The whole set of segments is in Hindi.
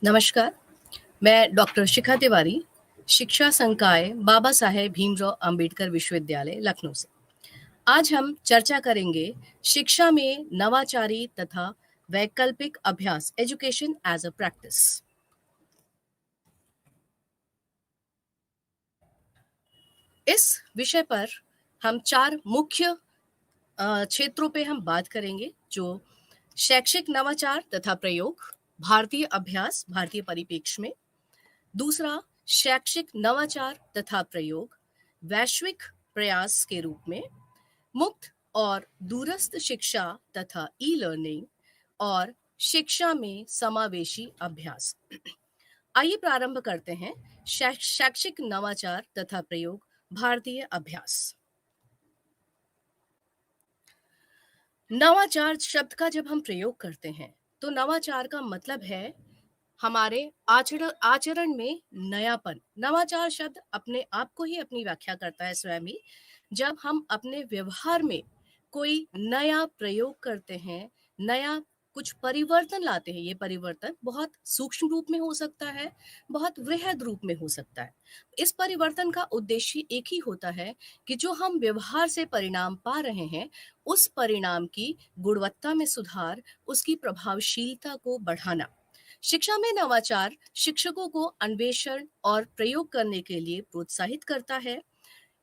नमस्कार, मैं डॉक्टर शिखा तिवारी, शिक्षा संकाय बाबा साहेब भीमराव अंबेडकर विश्वविद्यालय, लखनऊ से। आज हम चर्चा करेंगे शिक्षा में नवाचारी तथा वैकल्पिक अभ्यास, एजुकेशन एज अ प्रैक्टिस। इस विषय पर हम 4 मुख्य क्षेत्रों पे हम बात करेंगे, जो शैक्षिक नवाचार तथा प्रयोग, भारतीय अभ्यास भारतीय परिप्रेक्ष्य में। दूसरा, शैक्षिक नवाचार तथा प्रयोग वैश्विक प्रयास के रूप में, मुक्त और दूरस्थ शिक्षा तथा ई लर्निंग, और शिक्षा में समावेशी अभ्यास। आइए प्रारंभ करते हैं शैक्षिक नवाचार तथा प्रयोग भारतीय अभ्यास। नवाचार शब्द का जब हम प्रयोग करते हैं तो नवाचार का मतलब है हमारे आचरण में नयापन। नवाचार शब्द अपने आप को ही अपनी व्याख्या करता है स्वयं ही। जब हम अपने व्यवहार में कोई नया प्रयोग करते हैं, नया कुछ परिवर्तन लाते हैं, ये परिवर्तन बहुत सूक्ष्म रूप में हो सकता है, बहुत वृहद रूप में हो सकता है। इस परिवर्तन का उद्देश्य एक ही होता है कि जो हम व्यवहार से परिणाम पा रहे हैं, उस परिणाम की गुणवत्ता में सुधार, उसकी प्रभावशीलता को बढ़ाना। शिक्षा में नवाचार शिक्षकों को अन्वेषण और प्रयोग करने के लिए प्रोत्साहित करता है।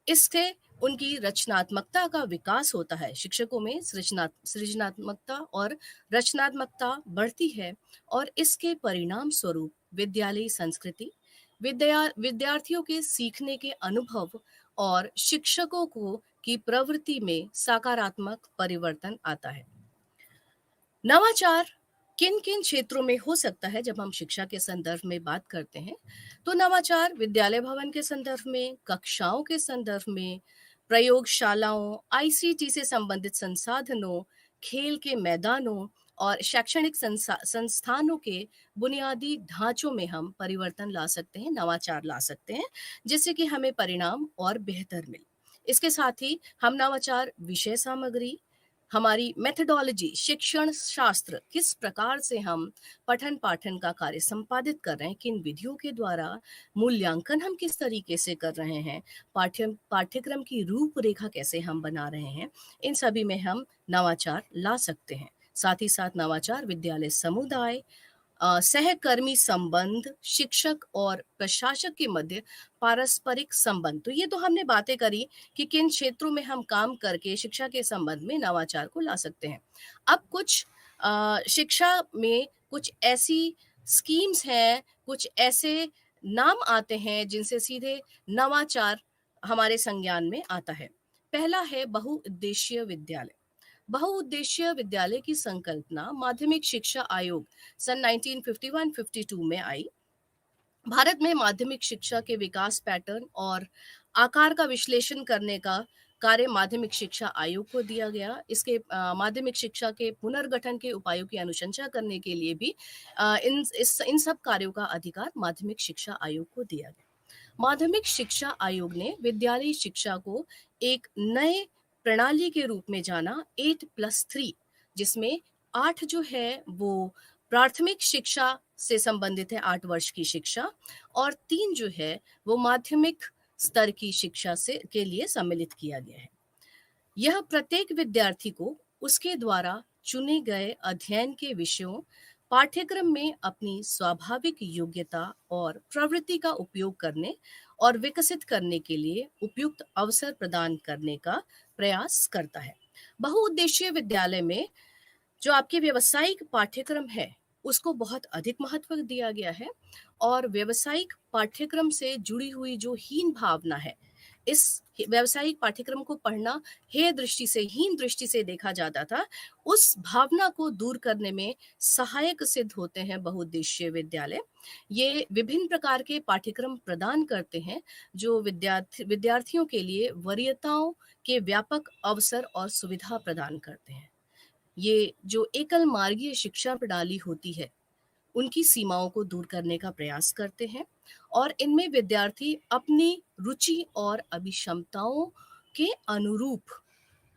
इससे उनकी रचनात्मकता का विकास होता है। शिक्षकों में सृजनात्मकता और रचनात्मकता बढ़ती है और इसके परिणाम स्वरूप विद्यालयी संस्कृति, विद्यार्थियों के सीखने के अनुभव और शिक्षकों को की प्रवृत्ति में सकारात्मक परिवर्तन आता है। नवाचार किन किन क्षेत्रों में हो सकता है जब हम शिक्षा के संदर्भ में बात करते हैं, तो नवाचार विद्यालय भवन के संदर्भ में, कक्षाओं के संदर्भ में, प्रयोगशालाओं, आईसीटी से संबंधित संसाधनों, खेल के मैदानों और शैक्षणिक संस्थानों के बुनियादी ढांचों में हम परिवर्तन ला सकते हैं, नवाचार ला सकते हैं, जिससे कि हमें परिणाम और बेहतर मिले। इसके साथ ही हम नवाचार विषय सामग्री, हमारी मेथडोलॉजी, शिक्षण शास्त्र, किस प्रकार से हम पठन पाठन का कार्य संपादित कर रहे हैं, किन विधियों के द्वारा मूल्यांकन हम किस तरीके से कर रहे हैं, पाठ्यक्रम की रूपरेखा कैसे हम बना रहे हैं, इन सभी में हम नवाचार ला सकते हैं। साथ ही साथ नवाचार विद्यालय समुदाय, सहकर्मी संबंध, शिक्षक और प्रशासक के मध्य पारस्परिक संबंध। तो ये तो हमने बातें करी कि किन क्षेत्रों में हम काम करके शिक्षा के संबंध में नवाचार को ला सकते हैं। अब कुछ शिक्षा में कुछ ऐसी स्कीम्स हैं, कुछ ऐसे नाम आते हैं जिनसे सीधे नवाचार हमारे संज्ञान में आता है। पहला है बहुउद्देशीय विद्यालय। बहुउद्देशीय विद्यालय की संकल्पना माध्यमिक शिक्षा आयोग सन 1951-52 में आई। भारत में माध्यमिक शिक्षा के विकास पैटर्न और आकार का विश्लेषण करने का कार्य माध्यमिक शिक्षा आयोग को दिया गया। इसके माध्यमिक शिक्षा के पुनर्गठन के उपायों की अनुशंसा करने के लिए भी इन सब कार्यों का अधिकार माध्यमिक शिक्षा आयोग को दिया गया। माध्यमिक शिक्षा आयोग ने विद्यालयी शिक्षा को एक नए प्रणाली के रूप में जाना, 8+3, जिसमें 8 जो है वो प्राथमिक शिक्षा से संबंधित है, 8 वर्ष की शिक्षा, और 3 जो है वो माध्यमिक स्तर की शिक्षा से के लिए सम्मिलित किया गया है। यह प्रत्येक विद्यार्थी को उसके द्वारा चुने गए अध्ययन के विषयों, पाठ्यक्रम में अपनी स्वाभाविक योग्यता और प्रवृत्ति का उपयोग करने और विकसित करने के लिए उपयुक्त अवसर प्रदान करने का प्रयास करता है। बहुउद्देशीय विद्यालय में जो आपके व्यावसायिक पाठ्यक्रम है, उसको बहुत अधिक महत्व दिया गया है, और व्यावसायिक पाठ्यक्रम से जुड़ी हुई जो हीन भावना है, इस व्यावसायिक पाठ्यक्रम को पढ़ना हेय दृष्टि से, हीन दृष्टि से देखा जाता था, उस भावना को दूर करने में सहायक सिद्ध होते हैं बहुउद्देशीय विद्यालय। ये विभिन्न प्रकार के पाठ्यक्रम प्रदान करते हैं जो विद्यार्थियों के लिए वरीयताओं के व्यापक अवसर और सुविधा प्रदान करते हैं। ये जो एकल मार्गीय शिक्षा प्रणाली होती है, उनकी सीमाओं को दूर करने का प्रयास करते हैं, और इनमें विद्यार्थी अपनी रुचि और अभिक्षमताओं के अनुरूप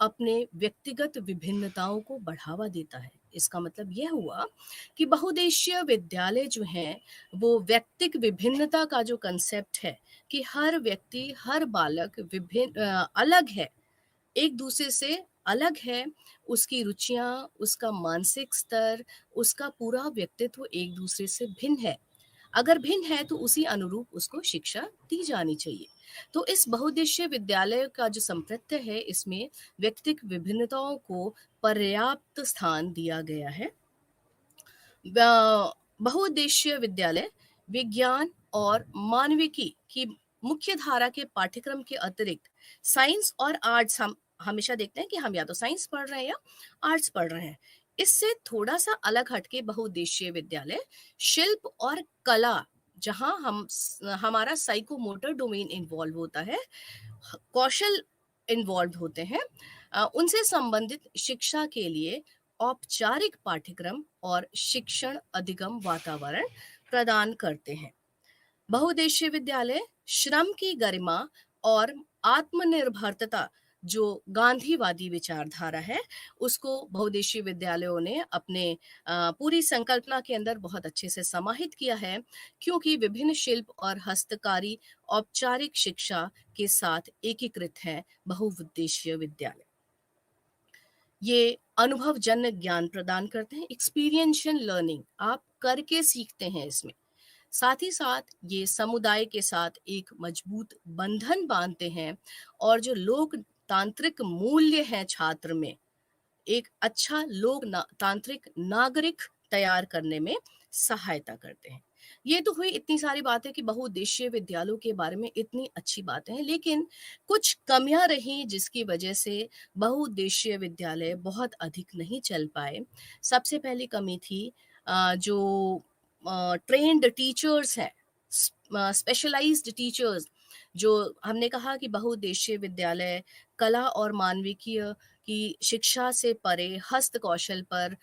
अपने व्यक्तिगत विभिन्नताओं को बढ़ावा देता है। इसका मतलब यह हुआ कि बहुउद्देशीय विद्यालय जो हैं, वो व्यक्तिक विभिन्नता का जो कंसेप्ट है कि हर व्यक्ति, हर बालक अलग है, एक दूसरे से अलग है, उसकी रुचियाँ, उसका मानसिक स्तर, उसका पूरा व्यक्तित्व एक दूसरे से भिन्न है। अगर भिन्न है तो उसी अनुरूप उसको शिक्षा दी जानी चाहिए। तो इस बहुउद्देशीय विद्यालय का जो संप्रत्य है, इसमें व्यक्तिक विभिन्नताओं को पर्याप्त स्थान दिया गया है। बहुउद्देशीय विद्यालय विज्ञान और मानविकी की मुख्य धारा के पाठ्यक्रम के अतिरिक्त साइंस और आर्ट्स, हम हमेशा देखते हैं कि हम या तो साइंस पढ़ रहे हैं या आर्ट्स पढ़ रहे हैं। इससे थोड़ा सा अलग हटके बहुउद्देशीय विद्यालय शिल्प और कला, जहां हमारा साइकोमोटर डोमेन इन्वॉल्व होता है, कौशल इन्वॉल्व होते हैं, उनसे संबंधित शिक्षा के लिए औपचारिक पाठ्यक्रम और शिक्षण अधिगम वातावरण प्रदान करते हैं। बहुउद्देशीय विद्यालय श्रम की गरिमा और आत्मनिर्भरता, जो गांधीवादी विचारधारा है, उसको बहुउद्देशीय विद्यालयों ने अपने पूरी संकल्पना के अंदर बहुत अच्छे से समाहित किया है, क्योंकि विभिन्न शिल्प और हस्तकारी औपचारिक शिक्षा के साथ एकीकृत है बहुउद्देशीय विद्यालय। ये अनुभवजन्य ज्ञान प्रदान करते हैं, एक्सपीरियंशियल लर्निंग, आप करके सीखते हैं इसमें। साथ ही साथ ये समुदाय के साथ एक मजबूत बंधन बांधते हैं, और जो लोकतांत्रिक मूल्य हैं छात्र में, एक अच्छा तांत्रिक नागरिक तैयार करने में सहायता करते हैं। ये तो हुई इतनी सारी बातें कि बहुउद्देशीय विद्यालयों के बारे में इतनी अच्छी बातें हैं, लेकिन कुछ कमियां रही जिसकी वजह से बहुउद्देशीय विद्यालय बहुत अधिक नहीं चल पाए। सबसे पहली कमी थी जो ट्रेन्ड टीचर्स हैं, स्पेशलाइज्ड टीचर्स। जो हमने कहा कि बहुउद्देशीय विद्यालय कला और मानविकीय की शिक्षा से परे हस्त कौशल पर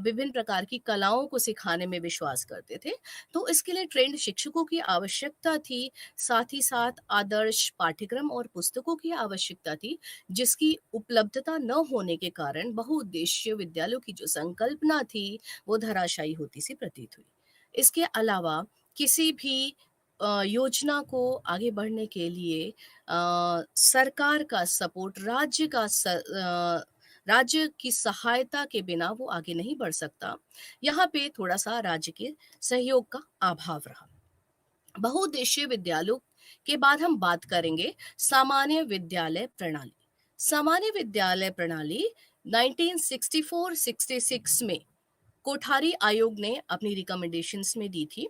विभिन्न प्रकार की कलाओं को सिखाने में विश्वास करते थे। तो इसके लिए ट्रेंड शिक्षकों की आवश्यकता थी, साथ ही साथ आदर्श पाठ्यक्रम और पुस्तकों की आवश्यकता थी, जिसकी उपलब्धता न होने के कारण बहुउद्देशीय विद्यालयों की जो संकल्पना थी, वो धराशायी होती सी प्रतीत हुई। इसके अलावा किसी भी योजना को आगे बढ़ने के लिए सरकार का सपोर्ट, राज्य की सहायता के बिना वो आगे नहीं बढ़ सकता। यहाँ पे थोड़ा सा राज्य के सहयोग का अभाव रहा। बहुउद्देशीय विद्यालयों के बाद हम बात करेंगे सामान्य विद्यालय प्रणाली। सामान्य विद्यालय प्रणाली 1964-66 में कोठारी आयोग ने अपनी रिकमेंडेशंस में दी थी।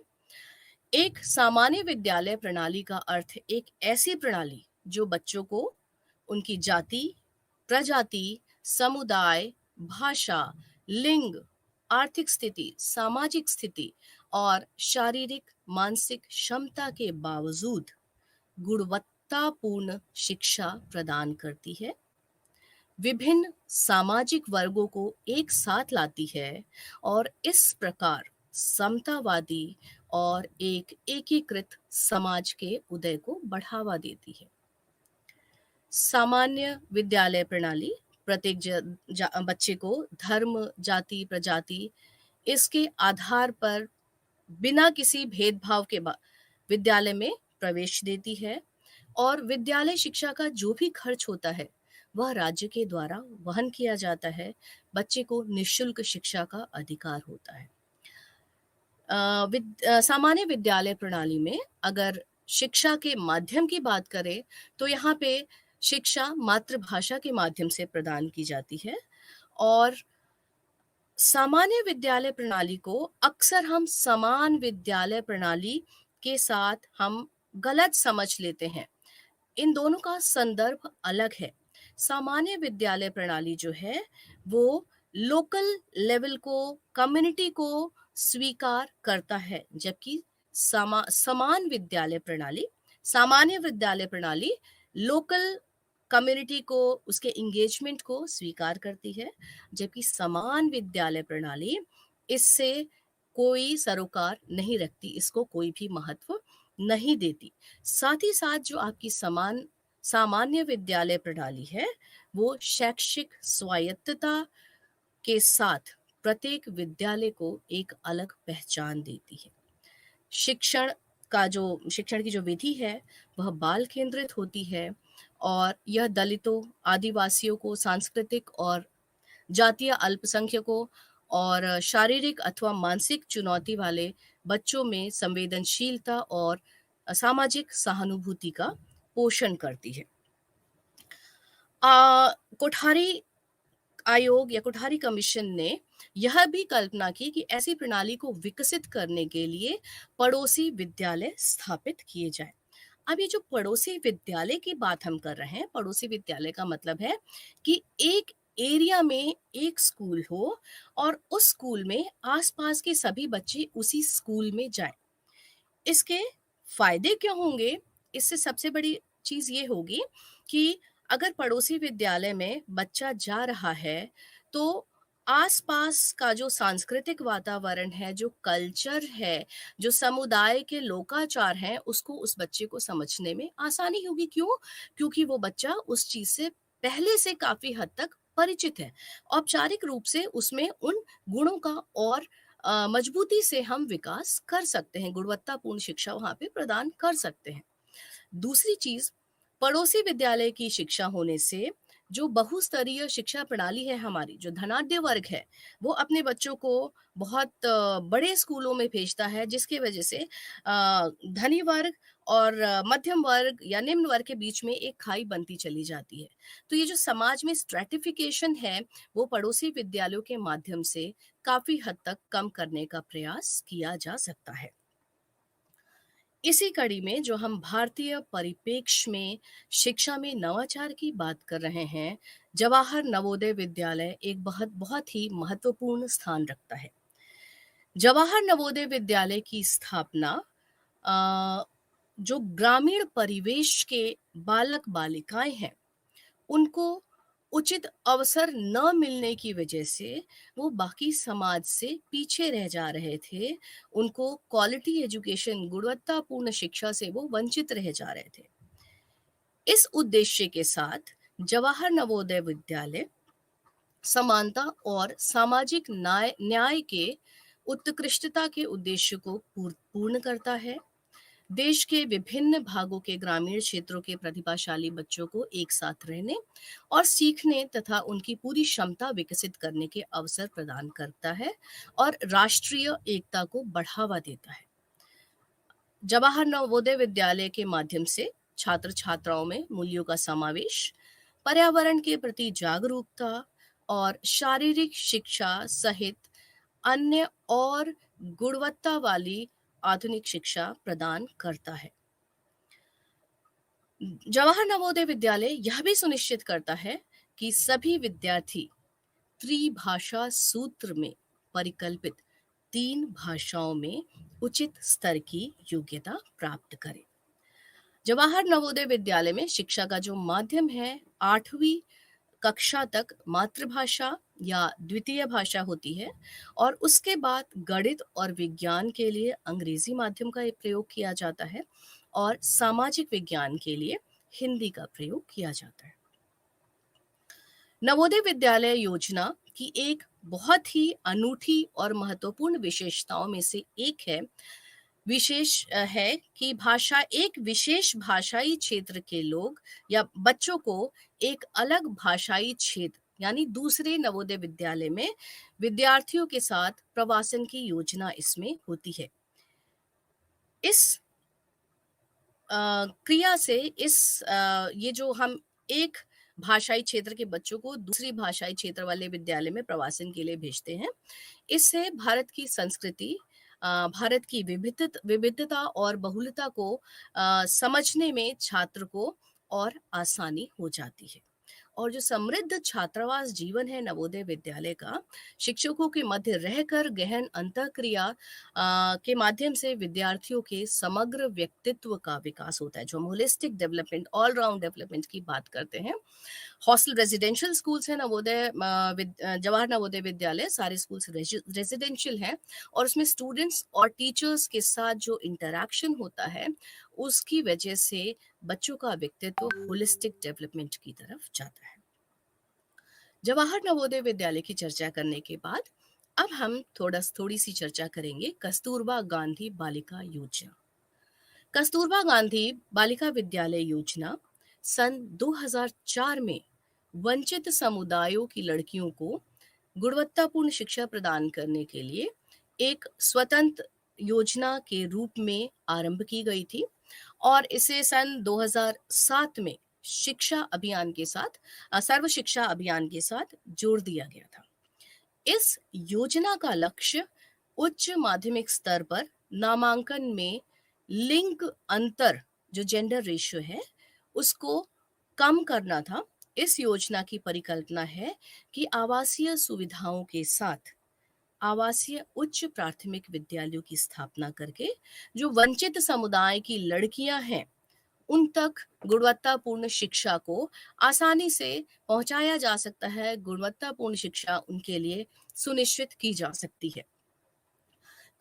एक सामान्य विद्यालय प्रणाली का अर्थ एक ऐसी प्रणाली जो बच्चों को उनकी जाति, प्रजाति, समुदाय, भाषा, लिंग, आर्थिक स्थिति, सामाजिक स्थिति और शारीरिक मानसिक क्षमता के बावजूद गुणवत्तापूर्ण शिक्षा प्रदान करती है, विभिन्न सामाजिक वर्गों को एक साथ लाती है और इस प्रकार समतावादी और एक एकीकृत समाज के उदय को बढ़ावा देती है। सामान्य विद्यालय प्रणाली प्रत्येक बच्चे को धर्म, जाति, प्रजाति, इसके आधार पर बिना किसी भेदभाव के विद्यालय में प्रवेश देती है, और विद्यालय शिक्षा का जो भी खर्च होता है वह राज्य के द्वारा वहन किया जाता है। बच्चे को निःशुल्क शिक्षा का अधिकार होता है। सामान्य विद्यालय प्रणाली में अगर शिक्षा के माध्यम की बात करें तो यहाँ पे शिक्षा मातृभाषा के माध्यम से प्रदान की जाती है, और सामान्य विद्यालय प्रणाली को अक्सर हम समान विद्यालय प्रणाली के साथ हम गलत समझ लेते हैं। इन दोनों का संदर्भ अलग है। सामान्य विद्यालय प्रणाली जो है वो लोकल लेवल को, कम्युनिटी को स्वीकार करता है, जबकि सामान्य विद्यालय प्रणाली लोकल कम्युनिटी को, उसके एंगेजमेंट को स्वीकार करती है, जबकि समान विद्यालय प्रणाली इससे कोई सरोकार नहीं रखती, इसको कोई भी महत्व नहीं देती। साथ ही साथ जो आपकी सामान्य विद्यालय प्रणाली है वो शैक्षिक स्वायत्तता के साथ प्रत्येक विद्यालय को एक अलग पहचान देती है। शिक्षण शिक्षण की जो विधि है, वह बाल केंद्रित होती है और यह दलितों, आदिवासियों को सांस्कृतिक और जातीय अल्पसंख्यकों और शारीरिक अथवा मानसिक चुनौती वाले बच्चों में संवेदनशीलता और सामाजिक सहानुभूति का पोषण करती है। कोठारी आयोग या कोठारी कमीशन ने यह भी कल्पना की कि ऐसी प्रणाली को विकसित करने के लिए पड़ोसी विद्यालय स्थापित किए जाए। अब ये जो पड़ोसी विद्यालय की बात हम कर रहे हैं, पड़ोसी विद्यालय का मतलब है कि एक एरिया में एक स्कूल हो और उस स्कूल में आसपास के सभी बच्चे उसी स्कूल में जाएं। इसके फायदे क्या होंगे? इससे सबसे बड़ी चीज़ ये होगी कि अगर पड़ोसी विद्यालय में बच्चा जा रहा है, तो आस-पास का जो सांस्कृतिक वातावरण है, जो कल्चर है, जो समुदाय के लोकाचार हैं, उसको उस बच्चे को समझने में आसानी होगी। क्यों? क्योंकि वो बच्चा उस चीज़ से पहले से काफ़ी हद तक परिचित है। औपचारिक रूप से उसमें उन गुणों का और मजबूती से हम विकास कर सकते हैं, गुणवत्तापूर्ण शिक्षा वहाँ पे प्रदान कर सकते हैं। दूसरी चीज़, पड़ोसी विद्यालय की शिक्षा होने से जो बहुस्तरीय शिक्षा प्रणाली है हमारी, जो धनाढ्य वर्ग है, वो अपने बच्चों को बहुत बड़े स्कूलों में भेजता है, जिसकी वजह से धनी वर्ग और मध्यम वर्ग या निम्न वर्ग के बीच में एक खाई बनती चली जाती है। तो ये जो समाज में स्ट्रैटिफिकेशन है, वो पड़ोसी विद्यालयों के माध्यम से काफ़ी हद तक कम करने का प्रयास किया जा सकता है। इसी कड़ी में जो हम भारतीय परिप्रेक्ष्य में शिक्षा में नवाचार की बात कर रहे हैं, जवाहर नवोदय विद्यालय एक बहुत बहुत ही महत्वपूर्ण स्थान रखता है। जवाहर नवोदय विद्यालय की स्थापना अ, जो ग्रामीण परिवेश के बालक बालिकाएं हैं, उनको उचित अवसर न मिलने की वजह से वो बाकी समाज से पीछे रह जा रहे थे। उनको क्वालिटी एजुकेशन, गुणवत्तापूर्ण शिक्षा से वो वंचित रह जा रहे थे। इस उद्देश्य के साथ जवाहर नवोदय विद्यालय समानता और सामाजिक न्याय न्याय के उत्कृष्टता के उद्देश्य को पूर्ण करता है। देश के विभिन्न भागों के ग्रामीण क्षेत्रों के प्रतिभाशाली बच्चों को एक साथ रहने और सीखने तथा उनकी पूरी क्षमता विकसित करने के अवसर प्रदान करता है और राष्ट्रीय एकता को बढ़ावा देता है। जवाहर नवोदय विद्यालय के माध्यम से छात्र छात्राओं में मूल्यों का समावेश, पर्यावरण के प्रति जागरूकता और शारीरिक शिक्षा सहित अन्य और गुणवत्ता वाली आधुनिक शिक्षा प्रदान करता है। जवाहर नवोदय विद्यालय यह भी सुनिश्चित करता है कि सभी विद्यार्थी त्रिभाषा सूत्र में परिकल्पित 3 भाषाओं में उचित स्तर की योग्यता प्राप्त करें। जवाहर नवोदय विद्यालय में शिक्षा का जो माध्यम है, 8वीं कक्षा तक मातृभाषा या द्वितीय भाषा होती है और उसके बाद गणित और विज्ञान के लिए अंग्रेजी माध्यम का प्रयोग किया जाता है और सामाजिक विज्ञान के लिए हिंदी का प्रयोग किया जाता है। नवोदय विद्यालय योजना की एक बहुत ही अनूठी और महत्वपूर्ण विशेषताओं में से एक है कि एक विशेष भाषाई क्षेत्र के लोग या बच्चों को एक अलग भाषाई क्षेत्र यानी दूसरे नवोदय विद्यालय में विद्यार्थियों के साथ प्रवासन की योजना इसमें होती है। इस क्रिया से ये जो हम एक भाषाई क्षेत्र के बच्चों को दूसरी भाषाई क्षेत्र वाले विद्यालय में प्रवासन के लिए भेजते हैं, इससे भारत की संस्कृति, भारत की विविधता और बहुलता को समझने में छात्र को और आसानी हो जाती है। और जो समृद्ध छात्रावास जीवन है नवोदय विद्यालय का, शिक्षकों के मध्य रहकर गहन अंतःक्रिया के माध्यम से विद्यार्थियों के समग्र व्यक्तित्व का विकास होता है। जो हम holistic development, all round development की बात करते हैं। हॉस्टल रेजिडेंशियल स्कूल्स हैं जवाहर नवोदय विद्यालय, सारे स्कूल्स रेजिडेंशियल हैं और उसमें स्टूडेंट्स और टीचर्स के साथ जो इंटरैक्शन होता है, उसकी वजह से बच्चों का व्यक्तित्व होलिस्टिक डेवलपमेंट की तरफ जाता है। जवाहर नवोदय विद्यालय की चर्चा करने के बाद अब हम थोड़ी सी चर्चा करेंगे कस्तूरबा गांधी बालिका योजना। कस्तूरबा गांधी बालिका विद्यालय योजना सन 2004 में वंचित समुदायों की लड़कियों को गुणवत्तापूर्ण शिक्षा प्रदान करने के लिए एक स्वतंत्र योजना के रूप में आरंभ की गई थी और इसे सन 2007 में शिक्षा अभियान के साथ सर्व शिक्षा अभियान के साथ जोड़ दिया गया था। इस योजना का लक्ष्य उच्च माध्यमिक स्तर पर नामांकन में लिंग अंतर, जो जेंडर रेशियो है, उसको कम करना था। इस योजना की परिकल्पना है कि आवासीय सुविधाओं के साथ आवासीय उच्च प्राथमिक विद्यालयों की स्थापना करके जो वंचित समुदाय की लड़कियां हैं उन तक गुणवत्तापूर्ण शिक्षा को आसानी से पहुंचाया जा सकता है, गुणवत्तापूर्ण शिक्षा उनके लिए सुनिश्चित की जा सकती है।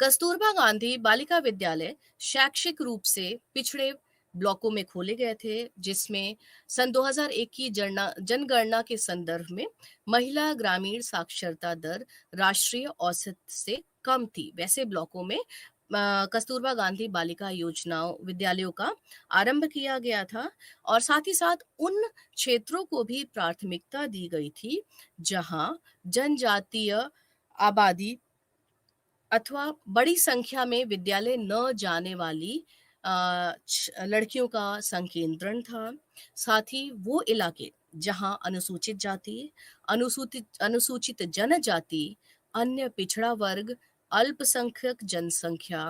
कस्तूरबा गांधी बालिका विद्यालय शैक्षिक रूप से पिछड़े ब्लॉकों में खोले गए थे, जिसमें सन 2001 की जनगणना के संदर्भ में महिला ग्रामीण साक्षरता दर राष्ट्रीय औसत से कम थी। वैसे ब्लॉकों में कस्तूरबा गांधी बालिका योजनाओं विद्यालयों का आरंभ किया गया था और साथ ही साथ उन क्षेत्रों को भी प्राथमिकता दी गई थी जहां जनजातीय आबादी अथवा बड़ी संख्या में विद्यालय न जाने वाली लड़कियों का संकेंद्रण था। साथ ही वो इलाके जहां अनुसूचित जाति, अनुसूचित जनजाति, अन्य पिछड़ा वर्ग, अल्पसंख्यक जनसंख्या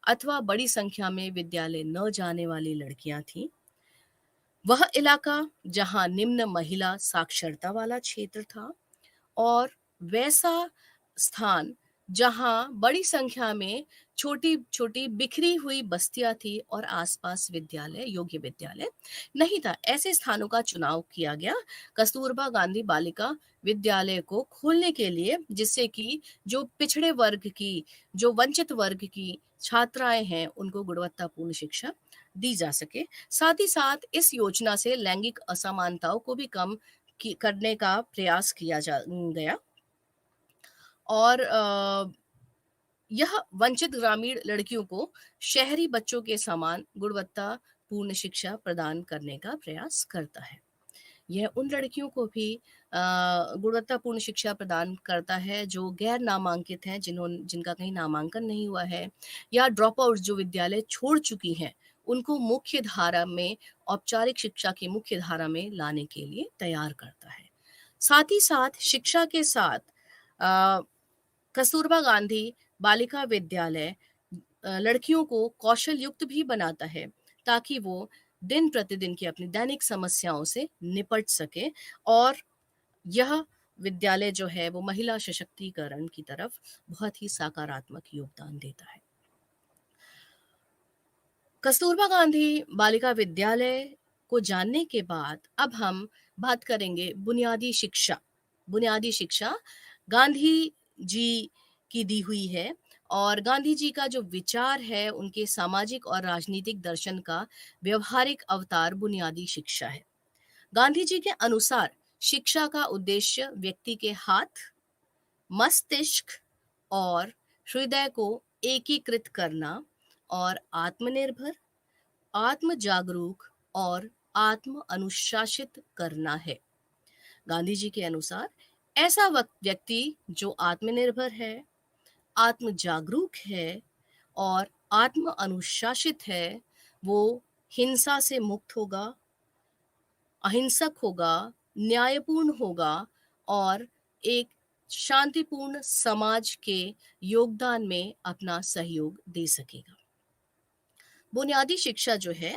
अथवा बड़ी संख्या में विद्यालय न जाने वाली लड़कियां थीं। वह इलाका जहां निम्न महिला साक्षरता वाला क्षेत्र था और वैसा स्थान जहां बड़ी संख्या में छोटी छोटी बिखरी हुई बस्तियां थी और आसपास योग्य विद्यालय नहीं था। ऐसे स्थानों का चुनाव किया गया कस्तूरबा गांधी बालिका विद्यालय को खोलने के लिए, जिससे कि जो पिछड़े वर्ग की, जो वंचित वर्ग की छात्राएं हैं उनको गुणवत्तापूर्ण शिक्षा दी जा सके। साथ ही साथ इस योजना से लैंगिक असमानताओं को भी कम करने का प्रयास किया गया और यह वंचित ग्रामीण लड़कियों को शहरी बच्चों के समान गुणवत्तापूर्ण शिक्षा प्रदान करने का प्रयास करता है। यह उन लड़कियों को भी गुणवत्तापूर्ण शिक्षा प्रदान करता है जो गैर नामांकित हैं, जिनका कहीं नामांकन नहीं हुआ है, या ड्रॉप आउट जो विद्यालय छोड़ चुकी हैं, उनको मुख्य धारा में, औपचारिक शिक्षा की मुख्य धारा में लाने के लिए तैयार करता है। साथ ही साथ शिक्षा के साथ कस्तूरबा गांधी बालिका विद्यालय लड़कियों को कौशल युक्त भी बनाता है ताकि वो दिन प्रतिदिन की अपनी दैनिक समस्याओं से निपट सके और यह विद्यालय जो है वो महिला सशक्तिकरण की तरफ बहुत ही सकारात्मक योगदान देता है। कस्तूरबा गांधी बालिका विद्यालय को जानने के बाद अब हम बात करेंगे बुनियादी शिक्षा। बुनियादी शिक्षा गांधी जी की दी हुई है और गांधी जी का जो विचार है, उनके सामाजिक और राजनीतिक दर्शन का व्यवहारिक अवतार बुनियादी शिक्षा है। गांधी जी के अनुसार शिक्षा का उद्देश्य व्यक्ति के हाथ, मस्तिष्क और हृदय को एकीकृत करना और आत्मनिर्भर, आत्म जागरूक और आत्म अनुशासित करना है। गांधी जी के अनुसार ऐसा व्यक्ति जो आत्मनिर्भर है, आत्म जागरूक है और आत्म अनुशासित है, वो हिंसा से मुक्त होगा, अहिंसक होगा, न्यायपूर्ण होगा और एक शांतिपूर्ण समाज के योगदान में अपना सहयोग दे सकेगा। बुनियादी शिक्षा जो है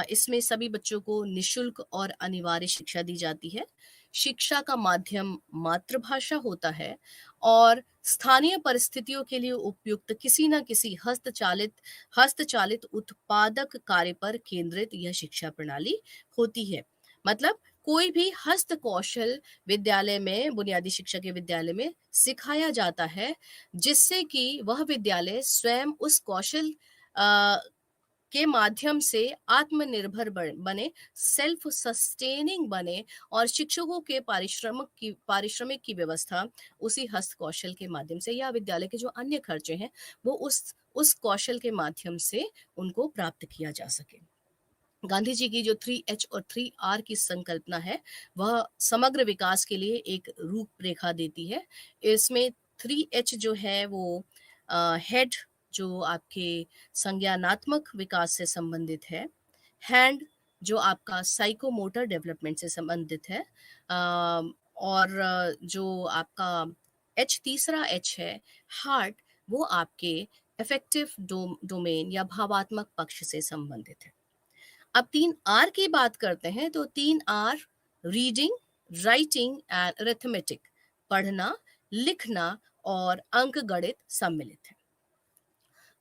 इसमें सभी बच्चों को निशुल्क और अनिवार्य शिक्षा दी जाती है। शिक्षा का माध्यम मातृभाषा होता है और स्थानीय परिस्थितियों के लिए उपयुक्त किसी न किसी हस्तचालित उत्पादक कार्य पर केंद्रित यह शिक्षा प्रणाली होती है। मतलब कोई भी हस्त कौशल विद्यालय में, बुनियादी शिक्षा के विद्यालय में सिखाया जाता है, जिससे कि वह विद्यालय स्वयं उस कौशल के माध्यम से आत्मनिर्भर बने, सेल्फ सस्टेनिंग बने और शिक्षकों के पारिश्रमिक की व्यवस्था उसी हस्त कौशल के माध्यम से या विद्यालय के जो अन्य खर्चे हैं वो उस कौशल के माध्यम से उनको प्राप्त किया जा सके। गांधी जी की जो 3H और 3R की संकल्पना है वह समग्र विकास के लिए एक रूपरेखा देती है। इसमें 3H जो है वो हेड जो आपके संज्ञानात्मक विकास से संबंधित है, हैंड जो आपका साइकोमोटर डेवलपमेंट से संबंधित है, और जो आपका तीसरा एच है हार्ट, वो आपके अफेक्टिव डोमेन या भावात्मक पक्ष से संबंधित है। अब 3R की बात करते हैं तो 3R reading, writing and arithmetic, पढ़ना, लिखना और अंकगणित सम्मिलित है।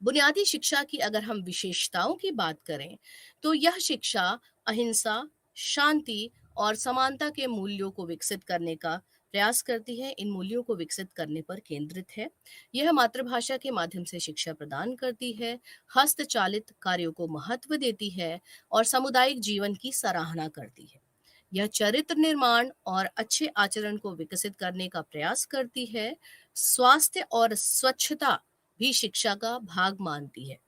बुनियादी शिक्षा की अगर हम विशेषताओं की बात करें तो यह शिक्षा अहिंसा, शांति और समानता के मूल्यों को विकसित करने का प्रयास करती है। इन मूल्यों को विकसित करने पर केंद्रित है। यह मातृभाषा के माध्यम से शिक्षा प्रदान करती है, हस्तचालित कार्यों को महत्व देती है और सामुदायिक जीवन की सराहना करती है। यह चरित्र निर्माण और अच्छे आचरण को विकसित करने का प्रयास करती है। स्वास्थ्य और स्वच्छता भी शिक्षा का भाग मानती है।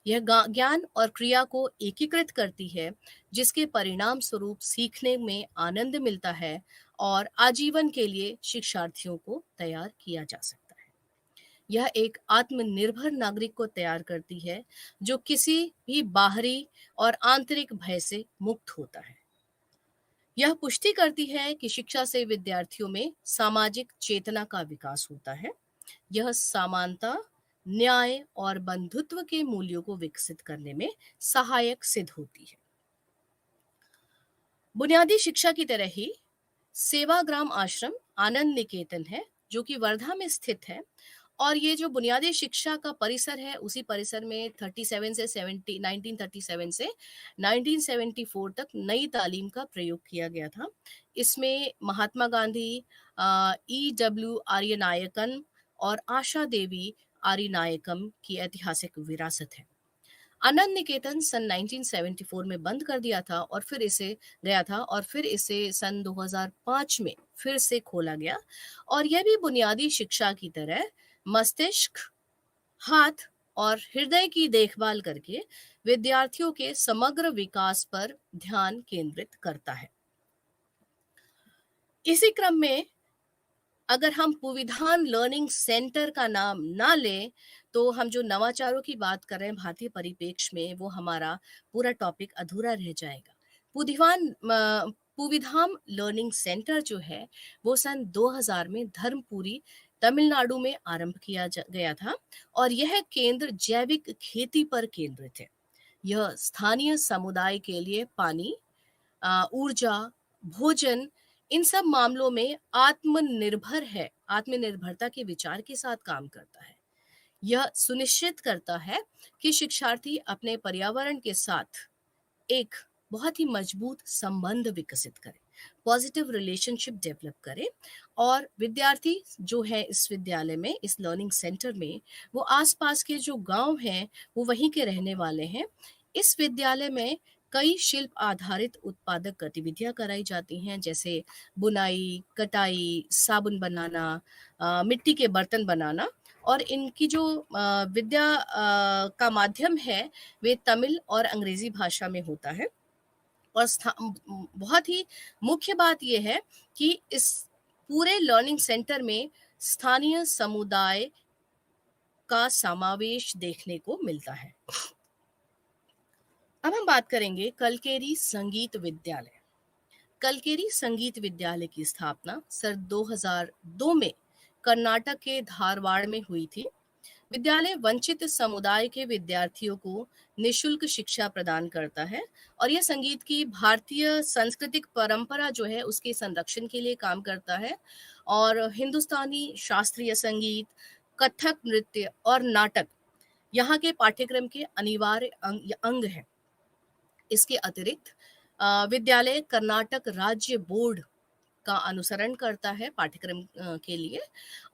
यह ज्ञान और क्रिया को एकीकृत करती है, जिसके परिणाम स्वरूप सीखने में आनंद मिलता है और आजीवन के लिए शिक्षार्थियों को तैयार किया जा सकता है। यह एक आत्मनिर्भर नागरिक को तैयार करती है, जो किसी भी बाहरी और आंतरिक भय से मुक्त होता है। यह पुष्टि करती है कि शिक्षा से विद्यार्थियों में सामाजिक चेतना का विकास होता है। यह समानता, न्याय और बंधुत्व के मूल्यों को विकसित करने में सहायक सिद्ध होती है। बुनियादी शिक्षा की तरह ही सेवाग्राम आश्रम आनंद निकेतन है, जो कि वर्धा में स्थित है। और ये जो बुनियादी शिक्षा का परिसर है उसी परिसर में 1937 से 1974 तक नई तालीम का प्रयोग किया गया था। इसमें महात्मा गांधी, E.W. आर्यनायकन और आशा देवी आर्यनायकम की ऐतिहासिक विरासत है। आनंद निकेतन सन 1974 में बंद कर दिया था और फिर इसे सन 2005 में फिर से खोला गया। और यह भी बुनियादी शिक्षा की तरह मस्तिष्क, हाथ और हृदय की देखभाल करके विद्यार्थियों के समग्र विकास पर ध्यान केंद्रित करता है। इसी क्रम में अगर हम पुविधान लर्निंग सेंटर का नाम ना लें तो हम जो नवाचारों की बात कर रहे हैं भारतीय परिप्रेक्ष्य में, वो हमारा पूरा टॉपिक अधूरा रह जाएगा। पुविधाम लर्निंग सेंटर जो है वो सन 2000 में धर्मपुरी, तमिलनाडु में आरंभ किया गया था और यह केंद्र जैविक खेती पर केंद्रित है। यह स्थानीय समुदाय के लिए पानी, ऊर्जा, भोजन, इन सब मामलों में आत्मनिर्भरता के विचार के साथ काम करता है। यह सुनिश्चित करता है कि शिक्षार्थी अपने पर्यावरण के साथ एक बहुत ही मजबूत संबंध विकसित करे, पॉजिटिव रिलेशनशिप डेवलप करे और विद्यार्थी जो है इस विद्यालय में, इस लर्निंग सेंटर में, वो आसपास के जो गांव हैं वो वहीं के रहने वाले हैं। इस विद्यालय में कई शिल्प आधारित उत्पादक गतिविधियां कराई जाती हैं, जैसे बुनाई, कटाई, साबुन बनाना, मिट्टी के बर्तन बनाना। और इनकी जो विद्या का माध्यम है वे तमिल और अंग्रेजी भाषा में होता है। और बहुत ही मुख्य बात यह है कि इस पूरे लर्निंग सेंटर में स्थानीय समुदाय का समावेश देखने को मिलता है। अब हम बात करेंगे कलकेरी संगीत विद्यालय। कलकेरी संगीत विद्यालय की स्थापना सन 2002 में कर्नाटक के धारवाड़ में हुई थी। विद्यालय वंचित समुदाय के विद्यार्थियों को निशुल्क शिक्षा प्रदान करता है और यह संगीत की भारतीय सांस्कृतिक परंपरा जो है उसके संरक्षण के लिए काम करता है। और हिंदुस्तानी शास्त्रीय संगीत, कथक नृत्य और नाटक यहाँ के पाठ्यक्रम के अनिवार्य अंग हैं। इसके अतिरिक्त विद्यालय कर्नाटक राज्य बोर्ड का अनुसरण करता है पाठ्यक्रम के लिए।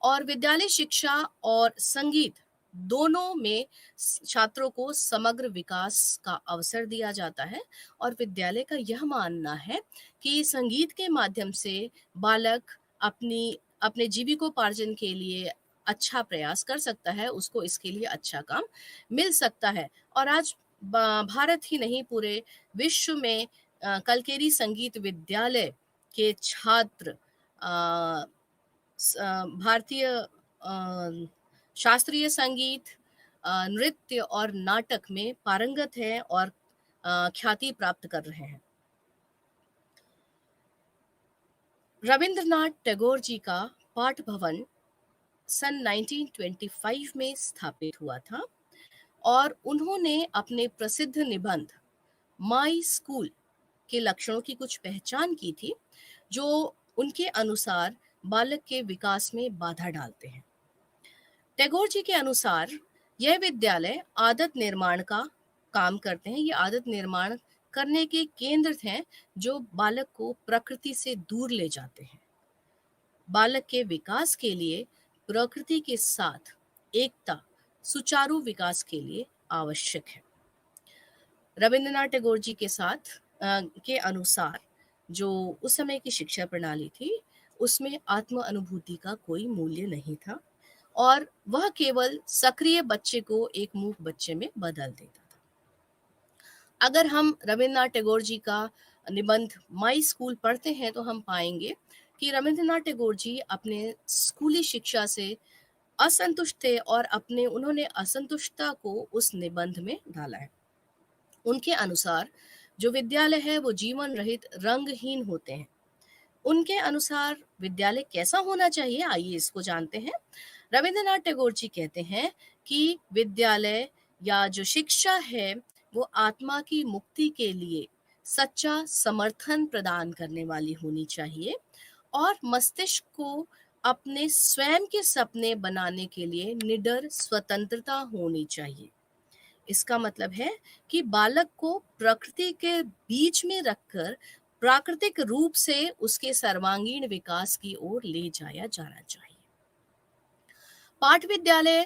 और विद्यालय शिक्षा और संगीत दोनों में छात्रों को समग्र विकास का अवसर दिया जाता है और विद्यालय का यह मानना है कि संगीत के माध्यम से बालक अपने जीविकोपार्जन के लिए अच्छा प्रयास कर सकता है, उसको इसके लिए अच्छा काम मिल सकता है। और आज भारत ही नहीं, पूरे विश्व में कलकेरी संगीत विद्यालय के छात्र भारतीय शास्त्रीय संगीत, नृत्य और नाटक में पारंगत हैं और ख्याति प्राप्त कर रहे हैं। रविंद्रनाथ टैगोर जी का पाठ भवन सन 1925 में स्थापित हुआ था और उन्होंने अपने प्रसिद्ध निबंध माई स्कूल के लक्षणों की कुछ पहचान की थी, जो उनके अनुसार बालक के विकास में बाधा डालते हैं। टैगोर जी के अनुसार यह विद्यालय आदत निर्माण का काम करते हैं। ये आदत निर्माण करने के केंद्र हैं जो बालक को प्रकृति से दूर ले जाते हैं। बालक के विकास के लिए प्रकृति के साथ एकता सुचारू विकास के लिए आवश्यक है। रविंद्रनाथ टैगोर जी के अनुसार जो उस समय की शिक्षा प्रणाली थी, उसमें आत्म अनुभूति का कोई मूल्य नहीं था और वह केवल सक्रिय बच्चे को एक मूक बच्चे में बदल देता था। अगर हम रविंद्रनाथ टैगोर जी का निबंध माई स्कूल पढ़ते हैं तो हम पाएंगे कि रविंद्रनाथ टैगोर जी अपने स्कूली शिक्षा से असंतुष्ट थे और उन्होंने असंतुष्टता को उस निबंध में ढाला है। उनके अनुसार जो विद्यालय है वो जीवन रहित रंगहीन होते हैं। उनके अनुसार विद्यालय कैसा होना चाहिए, आइए इसको जानते हैं। रविंद्रनाथ टैगोर जी कहते हैं कि विद्यालय या जो शिक्षा है वो आत्मा की मुक्ति के लिए सच्चा समर्थन प्रदान करने वाली होनी चाहिए और मस्तिष्क को अपने स्वयं के सपने बनाने के लिए निडर स्वतंत्रता होनी चाहिए। इसका मतलब है कि बालक को प्रकृति के बीच में रखकर प्राकृतिक रूप से उसके सर्वांगीण विकास की ओर ले जाया जाना चाहिए। पाठ विद्यालय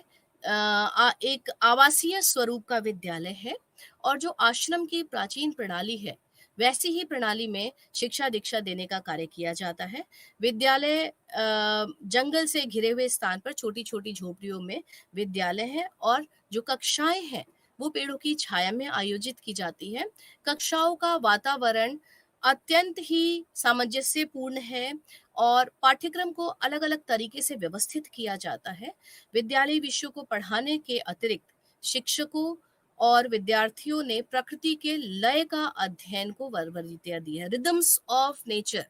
एक आवासीय स्वरूप का विद्यालय है और जो आश्रम की प्राचीन प्रणाली है वैसी ही प्रणाली में शिक्षा दीक्षा देने का कार्य किया जाता है। विद्यालय जंगल से घिरे हुए स्थान पर छोटी छोटी झोपड़ियों में विद्यालय है और जो कक्षाएं हैं वो पेड़ों की छाया में आयोजित की जाती है। कक्षाओं का वातावरण अत्यंत ही सामंजस्यपूर्ण है और पाठ्यक्रम को अलग अलग तरीके से व्यवस्थित किया जाता है। विद्यालय विषयों को पढ़ाने के अतिरिक्त शिक्षकों और विद्यार्थियों ने प्रकृति के लय का अध्ययन को वरीयता दी है। रिदम्स ऑफ नेचर,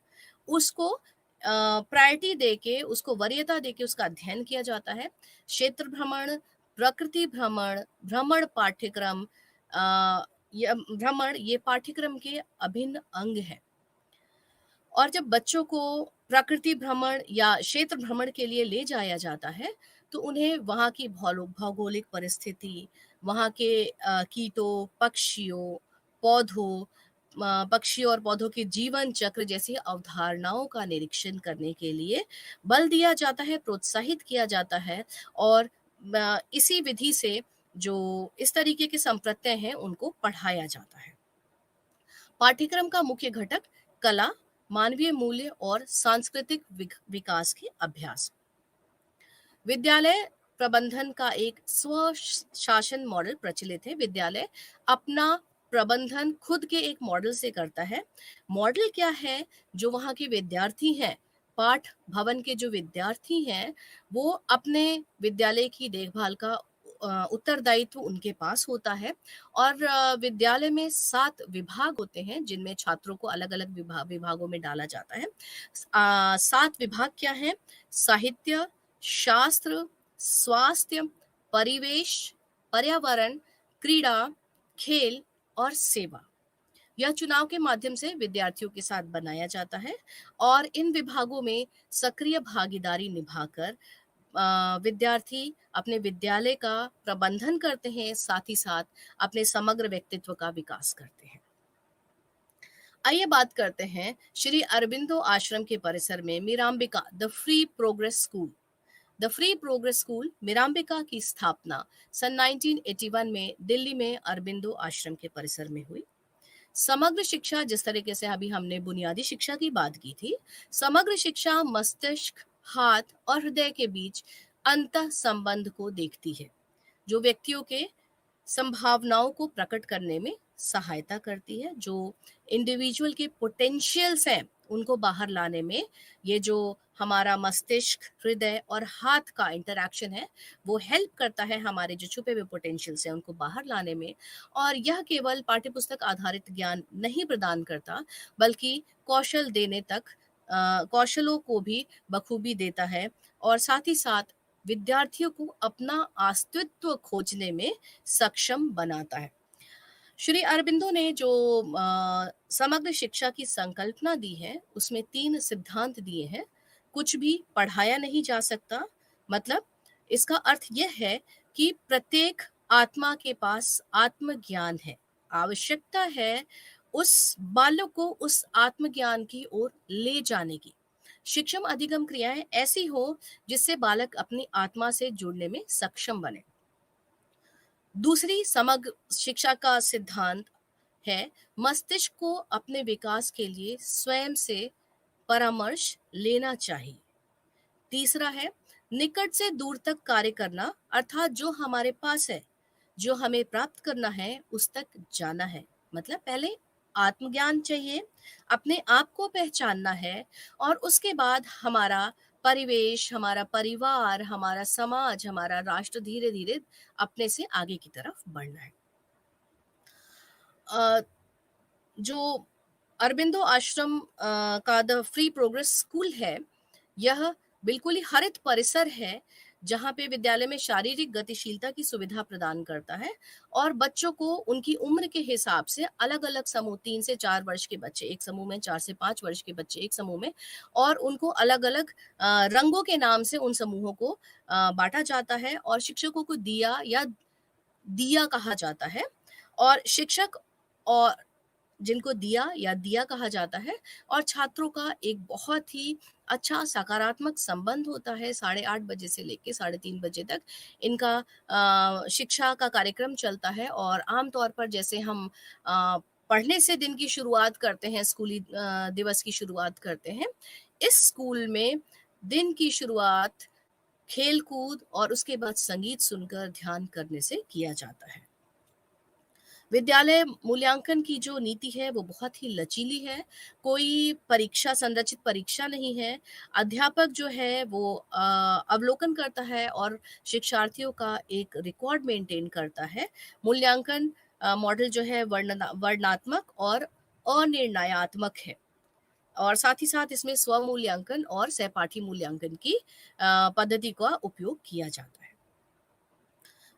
उसको प्रायोरिटी देके, उसको वरीयता देके उसका अध्ययन किया जाता है। क्षेत्र भ्रमण, प्रकृति भ्रमण, भ्रमण पाठ्यक्रम, ये पाठ्यक्रम के अभिन्न अंग है। और जब बच्चों को प्रकृति भ्रमण या क्षेत्र भ्रमण के लिए ले जाया जाता है तो उन्हें वहाँ की भौगोलिक परिस्थिति, वहाँ के कीटों, पक्षियों और पौधों के जीवन चक्र जैसी अवधारणाओं का निरीक्षण करने के लिए बल दिया जाता है, प्रोत्साहित किया जाता है और इसी विधि से जो इस तरीके के संप्रत्यय हैं उनको पढ़ाया जाता है। पाठ्यक्रम का मुख्य घटक कला, मानवीय मूल्य और सांस्कृतिक विकास के अभ्यास। विद्यालय प्रबंधन का एक स्व शासन मॉडल प्रचलित है। विद्यालय अपना प्रबंधन खुद के एक मॉडल से करता है। मॉडल क्या है? जो वहाँ के विद्यार्थी हैं, पाठ भवन के जो विद्यार्थी हैं, वो अपने विद्यालय की देखभाल का उत्तरदायित्व उनके पास होता है और विद्यालय में 7 विभाग होते हैं जिनमें छात्रों को अलग अलग विभागों में डाला जाता है। 7 विभाग क्या हैं? साहित्य, शास्त्र, स्वास्थ्य, परिवेश, पर्यावरण, क्रीड़ा, खेल और सेवा। यह चुनाव के माध्यम से विद्यार्थियों के साथ बनाया जाता है और इन विभागों में सक्रिय भागीदारी निभाकर विद्यार्थी अपने विद्यालय का प्रबंधन करते हैं, साथ ही साथ अपने समग्र व्यक्तित्व का विकास करते हैं। आइए बात करते हैं श्री अरबिंदो आश्रम के परिसर में Mirambika the free progress school the free progress school Mirambika की स्थापना सन 1981 में दिल्ली में अरबिंदो आश्रम के परिसर में हुई। समग्र शिक्षा, जिस तरीके से अभी हमने बुनियादी शिक्षा की बात की थी, समग्र शिक्षा मस्तिष्क, हाथ और हृदय के बीच अंतः संबंध को देखती है, जो व्यक्तियों के संभावनाओं को प्रकट करने में सहायता करती है, जो इंडिविजुअल के पोटेंशियल्स हैं उनको बाहर लाने में ये जो हमारा मस्तिष्क, हृदय और हाथ का इंटरैक्शन है वो हेल्प करता है हमारे जो छुपे हुए पोटेंशियल्स हैं उनको बाहर लाने में। और यह केवल पाठ्यपुस्तक आधारित ज्ञान नहीं प्रदान करता, बल्कि कौशल देने तक कौशलों को भी बखूबी देता है, और साथ ही साथ विद्यार्थियों को अपना अस्तित्व खोजने में सक्षम बनाता है। श्री अरबिंदो ने जो समग्र शिक्षा की संकल्पना दी है, उसमें 3 सिद्धांत दिए हैं। कुछ भी पढ़ाया नहीं जा सकता, मतलब इसका अर्थ यह है कि प्रत्येक आत्मा के पास आत्मज्ञान है। आवश्यकता है उस बालक को उस आत्मज्ञान की ओर ले जाने की। शिक्षम अधिगम क्रियाएं ऐसी हो जिससे बालक अपनी आत्मा से जुड़ने में सक्षम बने। दूसरी समग्र शिक्षा का सिद्धांत है मस्तिष्क को अपने विकास के लिए स्वयं से परामर्श लेना चाहिए। तीसरा है निकट से दूर तक कार्य करना, अर्थात जो हमारे पास है, जो हमें प्राप्त करना है उस तक जाना है। मतलब पहले आत्मज्ञान चाहिए, अपने आप को पहचानना है, और उसके बाद हमारा परिवेश, हमारा परिवार, हमारा समाज, हमारा राष्ट्र धीरे धीरे अपने से आगे की तरफ बढ़ना है। अ, जो अरबिंदो आश्रम का द फ्री प्रोग्रेस स्कूल है, यह बिल्कुल ही हरित परिसर है, जहाँ पे विद्यालय में शारीरिक गतिशीलता की सुविधा प्रदान करता है, और बच्चों को उनकी उम्र के हिसाब से अलग-अलग समूह, 3 से 4 वर्ष के बच्चे एक समूह में, 4 से 5 वर्ष के बच्चे एक समूह में, और उनको अलग-अलग रंगों के नाम से उन समूहों को बाँटा जाता है, और शिक्षकों को दिया कहा जाता है। और शिक्षक और जिनको दिया कहा जाता है, और छात्रों का एक बहुत ही अच्छा सकारात्मक संबंध होता है। 8:30 बजे से लेके 3:30 बजे तक इनका शिक्षा का कार्यक्रम चलता है, और आम तौर पर जैसे हम पढ़ने से दिन की शुरुआत करते हैं, स्कूली दिवस की शुरुआत करते हैं, इस स्कूल में दिन की शुरुआत खेल-कूद और उसके बाद संगीत सुनकर ध्यान करने से किया जाता है। विद्यालय मूल्यांकन की जो नीति है वो बहुत ही लचीली है। कोई परीक्षा, संरचित परीक्षा नहीं है। अध्यापक जो है वो अवलोकन करता है और शिक्षार्थियों का एक रिकॉर्ड मेंटेन करता है। मूल्यांकन मॉडल जो है वर्णनात्मक और अनिर्णयात्मक है, और साथ ही साथ इसमें स्व-मूल्यांकन और सहपाठी मूल्यांकन की पद्धति का उपयोग किया जाता है।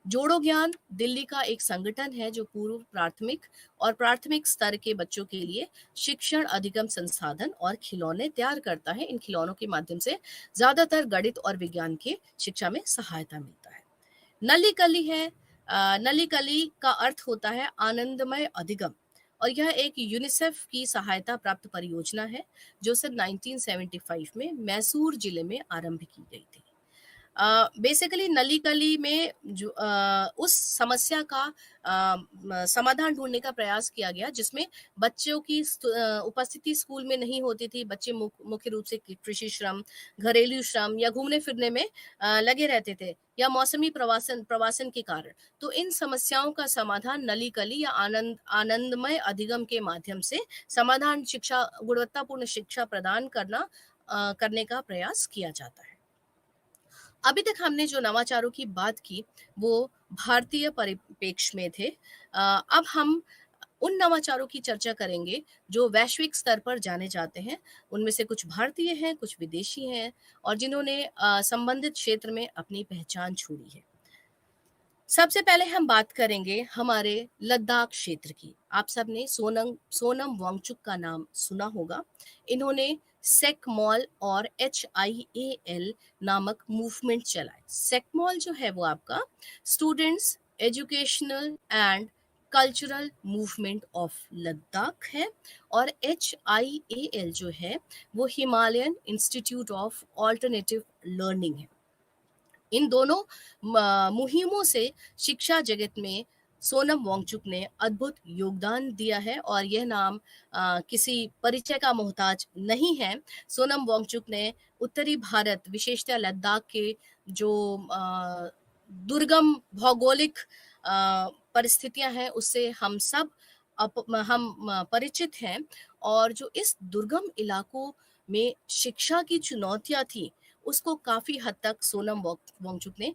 जोड़ो ज्ञान दिल्ली का एक संगठन है जो पूर्व प्राथमिक और प्राथमिक स्तर के बच्चों के लिए शिक्षण अधिगम संसाधन और खिलौने तैयार करता है। इन खिलौनों के माध्यम से ज्यादातर गणित और विज्ञान की शिक्षा में सहायता मिलता है। नली कली है। नली कली का अर्थ होता है आनंदमय अधिगम, और यह एक यूनिसेफ की सहायता प्राप्त परियोजना है जो सन 1975 में मैसूर जिले में आरंभ की गई थी। बेसिकली नली कली में जो उस समस्या का समाधान ढूंढने का प्रयास किया गया जिसमें बच्चों की उपस्थिति स्कूल में नहीं होती थी। बच्चे मुख्य रूप से कृषि श्रम, घरेलू श्रम या घूमने फिरने में लगे रहते थे, या मौसमी प्रवासन प्रवासन के कारण। तो इन समस्याओं का समाधान नली कली या आनंदमय अधिगम के माध्यम से समाधान, शिक्षा, गुणवत्तापूर्ण शिक्षा प्रदान करने का प्रयास किया जाता है। अभी तक हमने जो नवाचारों की बात की वो भारतीय परिप्रेक्ष्य में थे। अब हम उन नवाचारों की चर्चा करेंगे जो वैश्विक स्तर पर जाने जाते हैं। उनमें से कुछ भारतीय हैं, कुछ विदेशी हैं, और जिन्होंने संबंधित क्षेत्र में अपनी पहचान छोड़ी है। सबसे पहले हम बात करेंगे हमारे लद्दाख क्षेत्र की। आप सबने सोनम वांगचुक का नाम सुना होगा। इन्होंने सेकमॉल और HIAL नामक मूवमेंट चलाए। सेकमॉल जो है वो आपका students educational and cultural movement of Ladakh है, और HIAL जो है वो Himalayan institute of alternative learning है। इन दोनों मुहिमों से शिक्षा जगत में सोनम वांगचुक ने अद्भुत योगदान दिया है और यह नाम किसी परिचय का मोहताज नहीं है। सोनम वांगचुक ने उत्तरी भारत, विशेषतः लद्दाख के जो दुर्गम भौगोलिक परिस्थितियां हैं, उससे हम सब परिचित हैं। और जो इस दुर्गम इलाकों में शिक्षा की चुनौतियां थी, उसको काफ़ी हद तक सोनम वांगचुक ने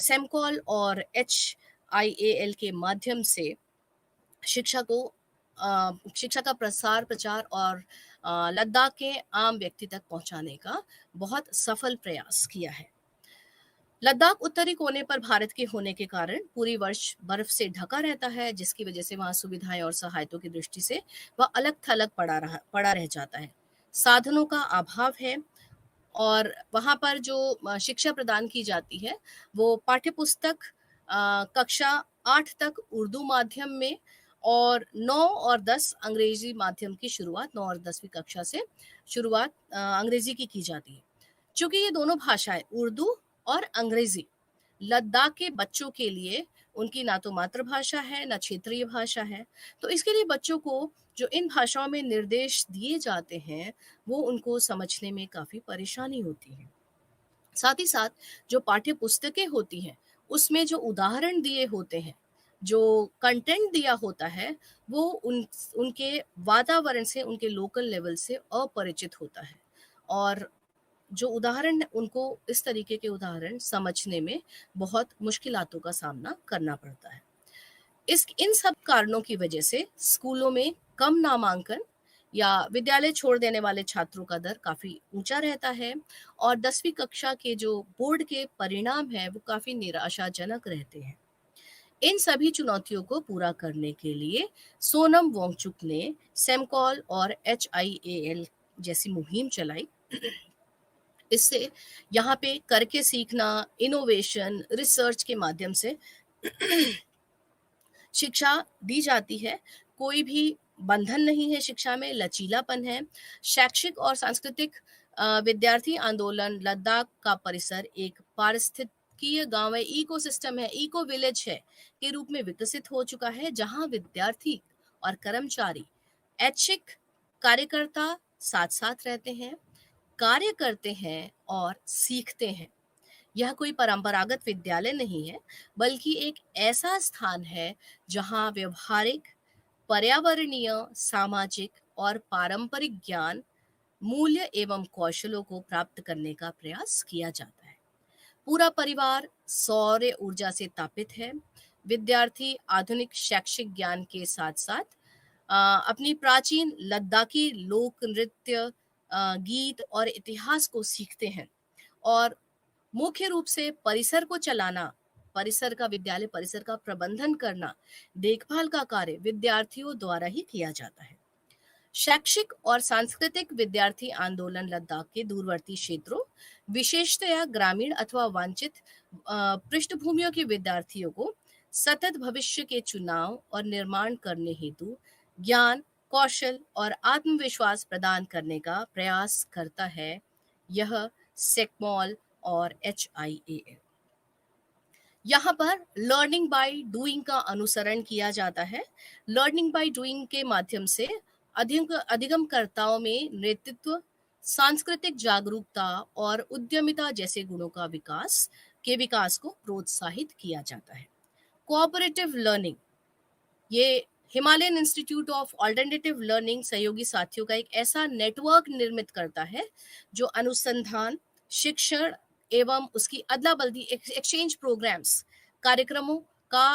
सेमकॉल और HIAL के माध्यम से शिक्षा को शिक्षा का प्रसार प्रचार और लद्दाख के आम व्यक्ति तक पहुंचाने का बहुत सफल प्रयास किया है। लद्दाख उत्तरी कोने पर भारत के होने के कारण पूरी वर्ष बर्फ से ढका रहता है, जिसकी वजह से वहाँ सुविधाएं और सहायतों की दृष्टि से वह अलग थलग पड़ा रह जाता है। साधनों का अभाव है और वहाँ पर जो शिक्षा प्रदान की जाती है, वो पाठ्यपुस्तक कक्षा 8 तक उर्दू माध्यम में और 9 और 10 अंग्रेजी माध्यम की शुरुआत 9 और 10वीं कक्षा से शुरुआत अंग्रेजी की जाती है। चूंकि ये दोनों भाषाएं उर्दू और अंग्रेजी लद्दाख के बच्चों के लिए उनकी ना तो मातृभाषा है ना क्षेत्रीय भाषा है, तो इसके लिए बच्चों को जो इन भाषाओं में निर्देश दिए जाते हैं, वो उनको समझने में काफ़ी परेशानी होती है। साथ ही साथ जो पाठ्य पुस्तकें होती हैं, उसमें जो उदाहरण दिए होते हैं, जो कंटेंट दिया होता है, वो उनके वातावरण से, उनके लोकल लेवल से अपरिचित होता है। और जो उदाहरण उनको इस तरीके के उदाहरण समझने में बहुत मुश्किलातों का सामना करना पड़ता है। इन सब कारणों की वजह से स्कूलों में कम नामांकन या विद्यालय छोड़ देने वाले छात्रों का दर काफ़ी ऊंचा रहता है और 10वीं कक्षा के जो बोर्ड के परिणाम हैं, वो काफ़ी निराशाजनक रहते हैं। इन सभी चुनौतियों को पूरा करने के लिए सोनम वांगचुक ने सेमकॉल और HIAL जैसी मुहिम चलाई। इससे यहाँ पे करके सीखना, इनोवेशन, रिसर्च के माध्यम से शिक्षा दी जाती है। कोई भी बंधन नहीं है शिक्षा में, लचीलापन है। शैक्षिक और सांस्कृतिक विद्यार्थी आंदोलन लद्दाख का परिसर एक पारिस्थितिकीय गांव है, इकोसिस्टम है, इको विलेज है के रूप में विकसित हो चुका है, जहां विद्यार्थी और कर्मचारी, ऐच्छिक कार्यकर्ता साथ साथ रहते हैं, कार्य करते हैं और सीखते हैं। यह कोई परंपरागत विद्यालय नहीं है, बल्कि एक ऐसा स्थान है जहां व्यवहारिक, पर्यावरणीय, सामाजिक और पारंपरिक ज्ञान, मूल्य एवं कौशलों को प्राप्त करने का प्रयास किया जाता है। पूरा परिवार सौर ऊर्जा से तापित है। विद्यार्थी आधुनिक शैक्षिक ज्ञान के साथ साथ अपनी प्राचीन लद्दाखी लोक नृत्य, गीत और इतिहास को सीखते हैं और मुख्य रूप से परिसर को चलाना, परिसर का, विद्यालय परिसर का प्रबंधन करना, देखभाल का कार्य विद्यार्थियों द्वारा ही किया जाता है। शैक्षिक और सांस्कृतिक विद्यार्थी आंदोलन लद्दाख के दूरवर्ती क्षेत्रों, विशेषतया ग्रामीण अथवा वांछित पृष्ठभूमियों के विद्यार्थियों को सतत भविष्य के चुनाव और निर्माण करने हेतु ज्ञान, कौशल और आत्मविश्वास प्रदान करने का प्रयास करता है यह सेकमॉल और HIAL। यहाँ पर लर्निंग बाय डूइंग का अनुसरण किया जाता है। लर्निंग बाय डूइंग के माध्यम से अधिगमकर्ताओं में नेतृत्व, सांस्कृतिक जागरूकता और उद्यमिता जैसे गुणों का विकास को प्रोत्साहित किया जाता है। कोऑपरेटिव लर्निंग, ये Himalayan institute of alternative learning सहयोगी साथियों का एक ऐसा नेटवर्क निर्मित करता है जो अनुसंधान, शिक्षण एवं उसकी अदला बदली एक्सचेंज प्रोग्राम्स, कार्यक्रमों का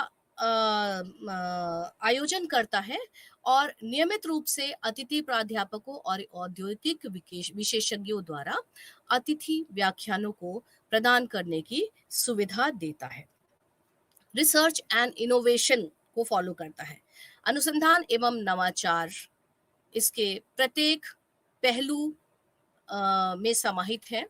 आयोजन करता है और नियमित रूप से अतिथि प्राध्यापकों और औद्योगिक विशेषज्ञों द्वारा अतिथि व्याख्यानों को प्रदान करने की सुविधा देता है। रिसर्च एंड इनोवेशन को फॉलो करता है। अनुसंधान एवं नवाचार इसके प्रत्येक पहलू में समाहित है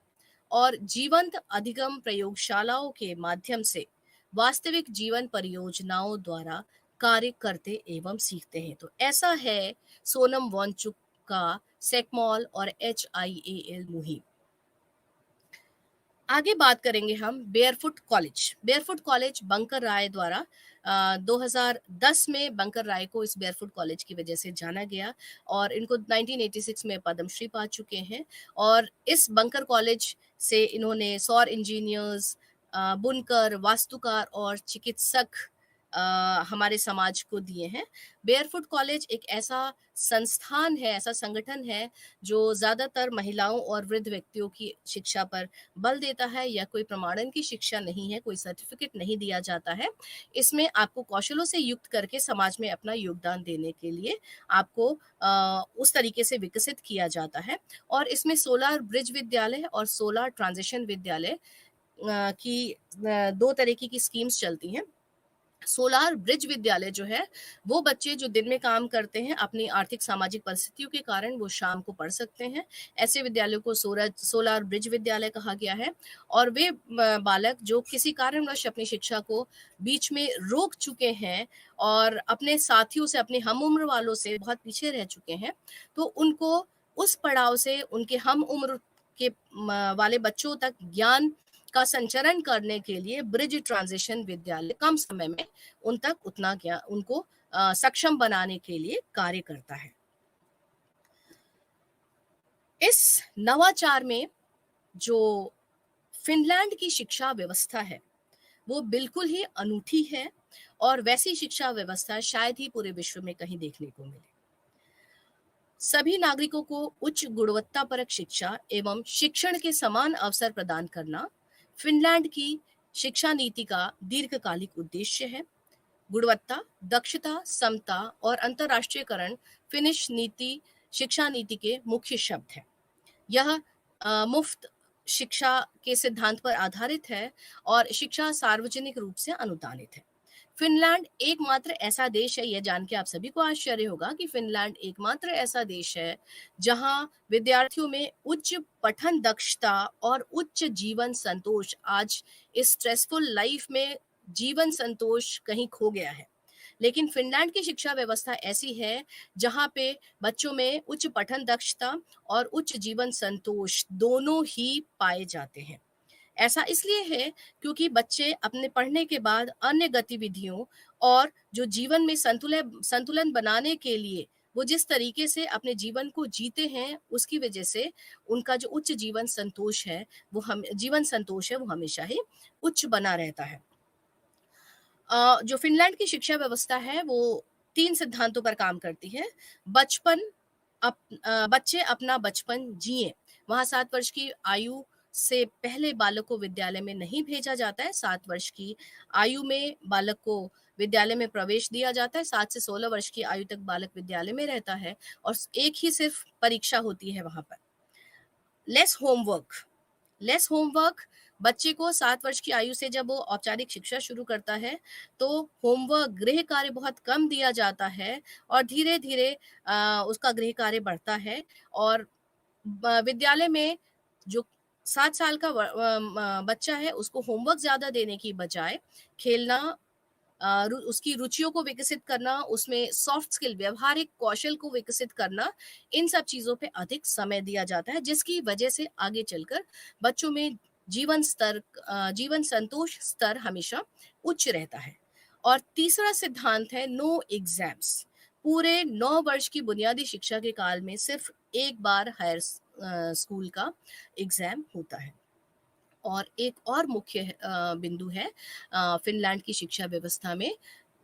और जीवंत अधिगम प्रयोगशालाओं के माध्यम से वास्तविक जीवन परियोजनाओं द्वारा कार्य करते एवं सीखते हैं। तो ऐसा है सोनम वांगचुक का सेकमॉल और HIAL मुहिम। आगे बात करेंगे हम barefoot college. Barefoot college Bunker Roy द्वारा 2010 में बंकर राय को इस बेयरफुट कॉलेज की वजह से जाना गया और इनको 1986 में पद्मश्री पा चुके हैं। और इस बंकर कॉलेज से इन्होंने सौर इंजीनियर्स, बुनकर, वास्तुकार और चिकित्सक हमारे समाज को दिए हैं। बेयरफुट कॉलेज एक ऐसा संस्थान है, ऐसा संगठन है जो ज़्यादातर महिलाओं और वृद्ध व्यक्तियों की शिक्षा पर बल देता है। या कोई प्रमाणन की शिक्षा नहीं है, कोई सर्टिफिकेट नहीं दिया जाता है। इसमें आपको कौशलों से युक्त करके समाज में अपना योगदान देने के लिए आपको उस तरीके से विकसित किया जाता है। और इसमें सोलार ब्रिज विद्यालय और सोलार ट्रांजिशन विद्यालय की 2 तरीके की स्कीम्स चलती हैं। सोलार ब्रिज विद्यालय जो है, वो बच्चे जो दिन में काम करते हैं, अपनी आर्थिक सामाजिक परिस्थितियों के कारण वो शाम को पढ़ सकते हैं। ऐसे विद्यालयों को सोलार ब्रिज विद्यालय कहा गया है। और वे बालक जो किसी कारणवश अपनी शिक्षा को बीच में रोक चुके हैं और अपने साथियों से, अपने हम उम्र वालों से बहुत पीछे रह चुके हैं, तो उनको उस पड़ाव से उनके हम उम्र के वाले बच्चों तक ज्ञान का संचरण करने के लिए ब्रिज ट्रांजिशन विद्यालय कम समय में उन तक उतना ज्ञान, उनको सक्षम बनाने के लिए कार्य करता है। इस नवाचार में जो फिनलैंड की शिक्षा व्यवस्था है, वो बिल्कुल ही अनूठी है और वैसी शिक्षा व्यवस्था शायद ही पूरे विश्व में कहीं देखने को मिले। सभी नागरिकों को उच्च गुणवत्तापरक शिक्षा एवं शिक्षण के समान अवसर प्रदान करना फिनलैंड की शिक्षा नीति का दीर्घकालिक उद्देश्य है। गुणवत्ता, दक्षता, समता और अंतर्राष्ट्रीयकरण फिनिश नीति शिक्षा नीति के मुख्य शब्द हैं। यह मुफ्त शिक्षा के सिद्धांत पर आधारित है और शिक्षा सार्वजनिक रूप से अनुदानित है। फिनलैंड एकमात्र ऐसा देश है, यह जान के आप सभी को आश्चर्य होगा कि फिनलैंड एकमात्र ऐसा देश है जहां विद्यार्थियों में उच्च पठन दक्षता और उच्च जीवन संतोष, आज इस स्ट्रेसफुल लाइफ में जीवन संतोष कहीं खो गया है। लेकिन फिनलैंड की शिक्षा व्यवस्था ऐसी है जहां पे बच्चों में उच्च पठन दक्षता और उच्च जीवन संतोष दोनों ही पाए जाते हैं। ऐसा इसलिए है क्योंकि बच्चे अपने पढ़ने के बाद अन्य गतिविधियों और जो जीवन में संतुलन संतुलन बनाने के लिए वो जिस तरीके से अपने जीवन को जीते हैं, उसकी वजह से उनका जो उच्च जीवन संतोष है वो हमेशा ही उच्च बना रहता है। जो फिनलैंड की शिक्षा व्यवस्था है वो 3 सिद्धांतों पर काम करती है। बचपन बच्चे अपना बचपन जिएँ। वहाँ 7 वर्ष की आयु से पहले बालक को विद्यालय में नहीं भेजा जाता है। 7 वर्ष की आयु में बालक को विद्यालय में प्रवेश दिया जाता है। 7 से 16 वर्ष की आयु तक बालक विद्यालय में रहता है और एक ही सिर्फ परीक्षा होती है वहाँ पर। Less homework. लेस होमवर्क, बच्चे को 7 वर्ष की आयु से जब वो औपचारिक शिक्षा शुरू करता है, तो होमवर्क, गृह कार्य बहुत कम दिया जाता है और धीरे-धीरे उसका गृह कार्य बढ़ता है। और विद्यालय में जो 7 साल का बच्चा है, उसको होमवर्क ज़्यादा देने की बजाय खेलना, उसकी रुचियों को विकसित करना, उसमें सॉफ्ट स्किल, व्यवहारिक कौशल को विकसित करना, इन सब चीज़ों पे अधिक समय दिया जाता है, जिसकी वजह से आगे चलकर बच्चों में जीवन संतोष स्तर हमेशा उच्च रहता है। और तीसरा सिद्धांत है नो एग्जाम्स। पूरे 9 वर्ष की बुनियादी शिक्षा के काल में सिर्फ एक बार स्कूल का एग्जाम होता है। और एक और मुख्य बिंदु है फिनलैंड की शिक्षा व्यवस्था में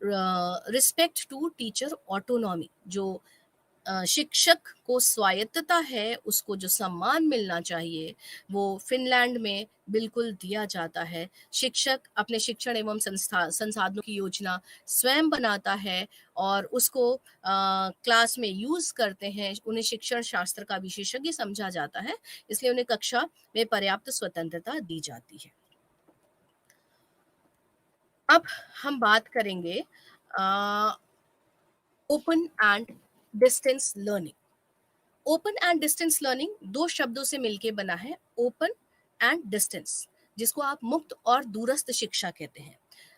रिस्पेक्ट टू टीचर ऑटोनॉमी। जो शिक्षक को स्वायत्तता है, उसको जो सम्मान मिलना चाहिए, वो फिनलैंड में बिल्कुल दिया जाता है। शिक्षक अपने शिक्षण एवं संसाधनों की योजना स्वयं बनाता है और उसको क्लास में यूज़ करते हैं। उन्हें शिक्षण शास्त्र का विशेषज्ञ समझा जाता है, इसलिए उन्हें कक्षा में पर्याप्त स्वतंत्रता दी जाती है। अब हम बात करेंगे open and distance learning. Open and distance learning 2 शब्दों से मिलके बना है, ओपन एंड डिस्टेंस, जिसको आप मुक्त और दूरस्थ शिक्षा कहते हैं।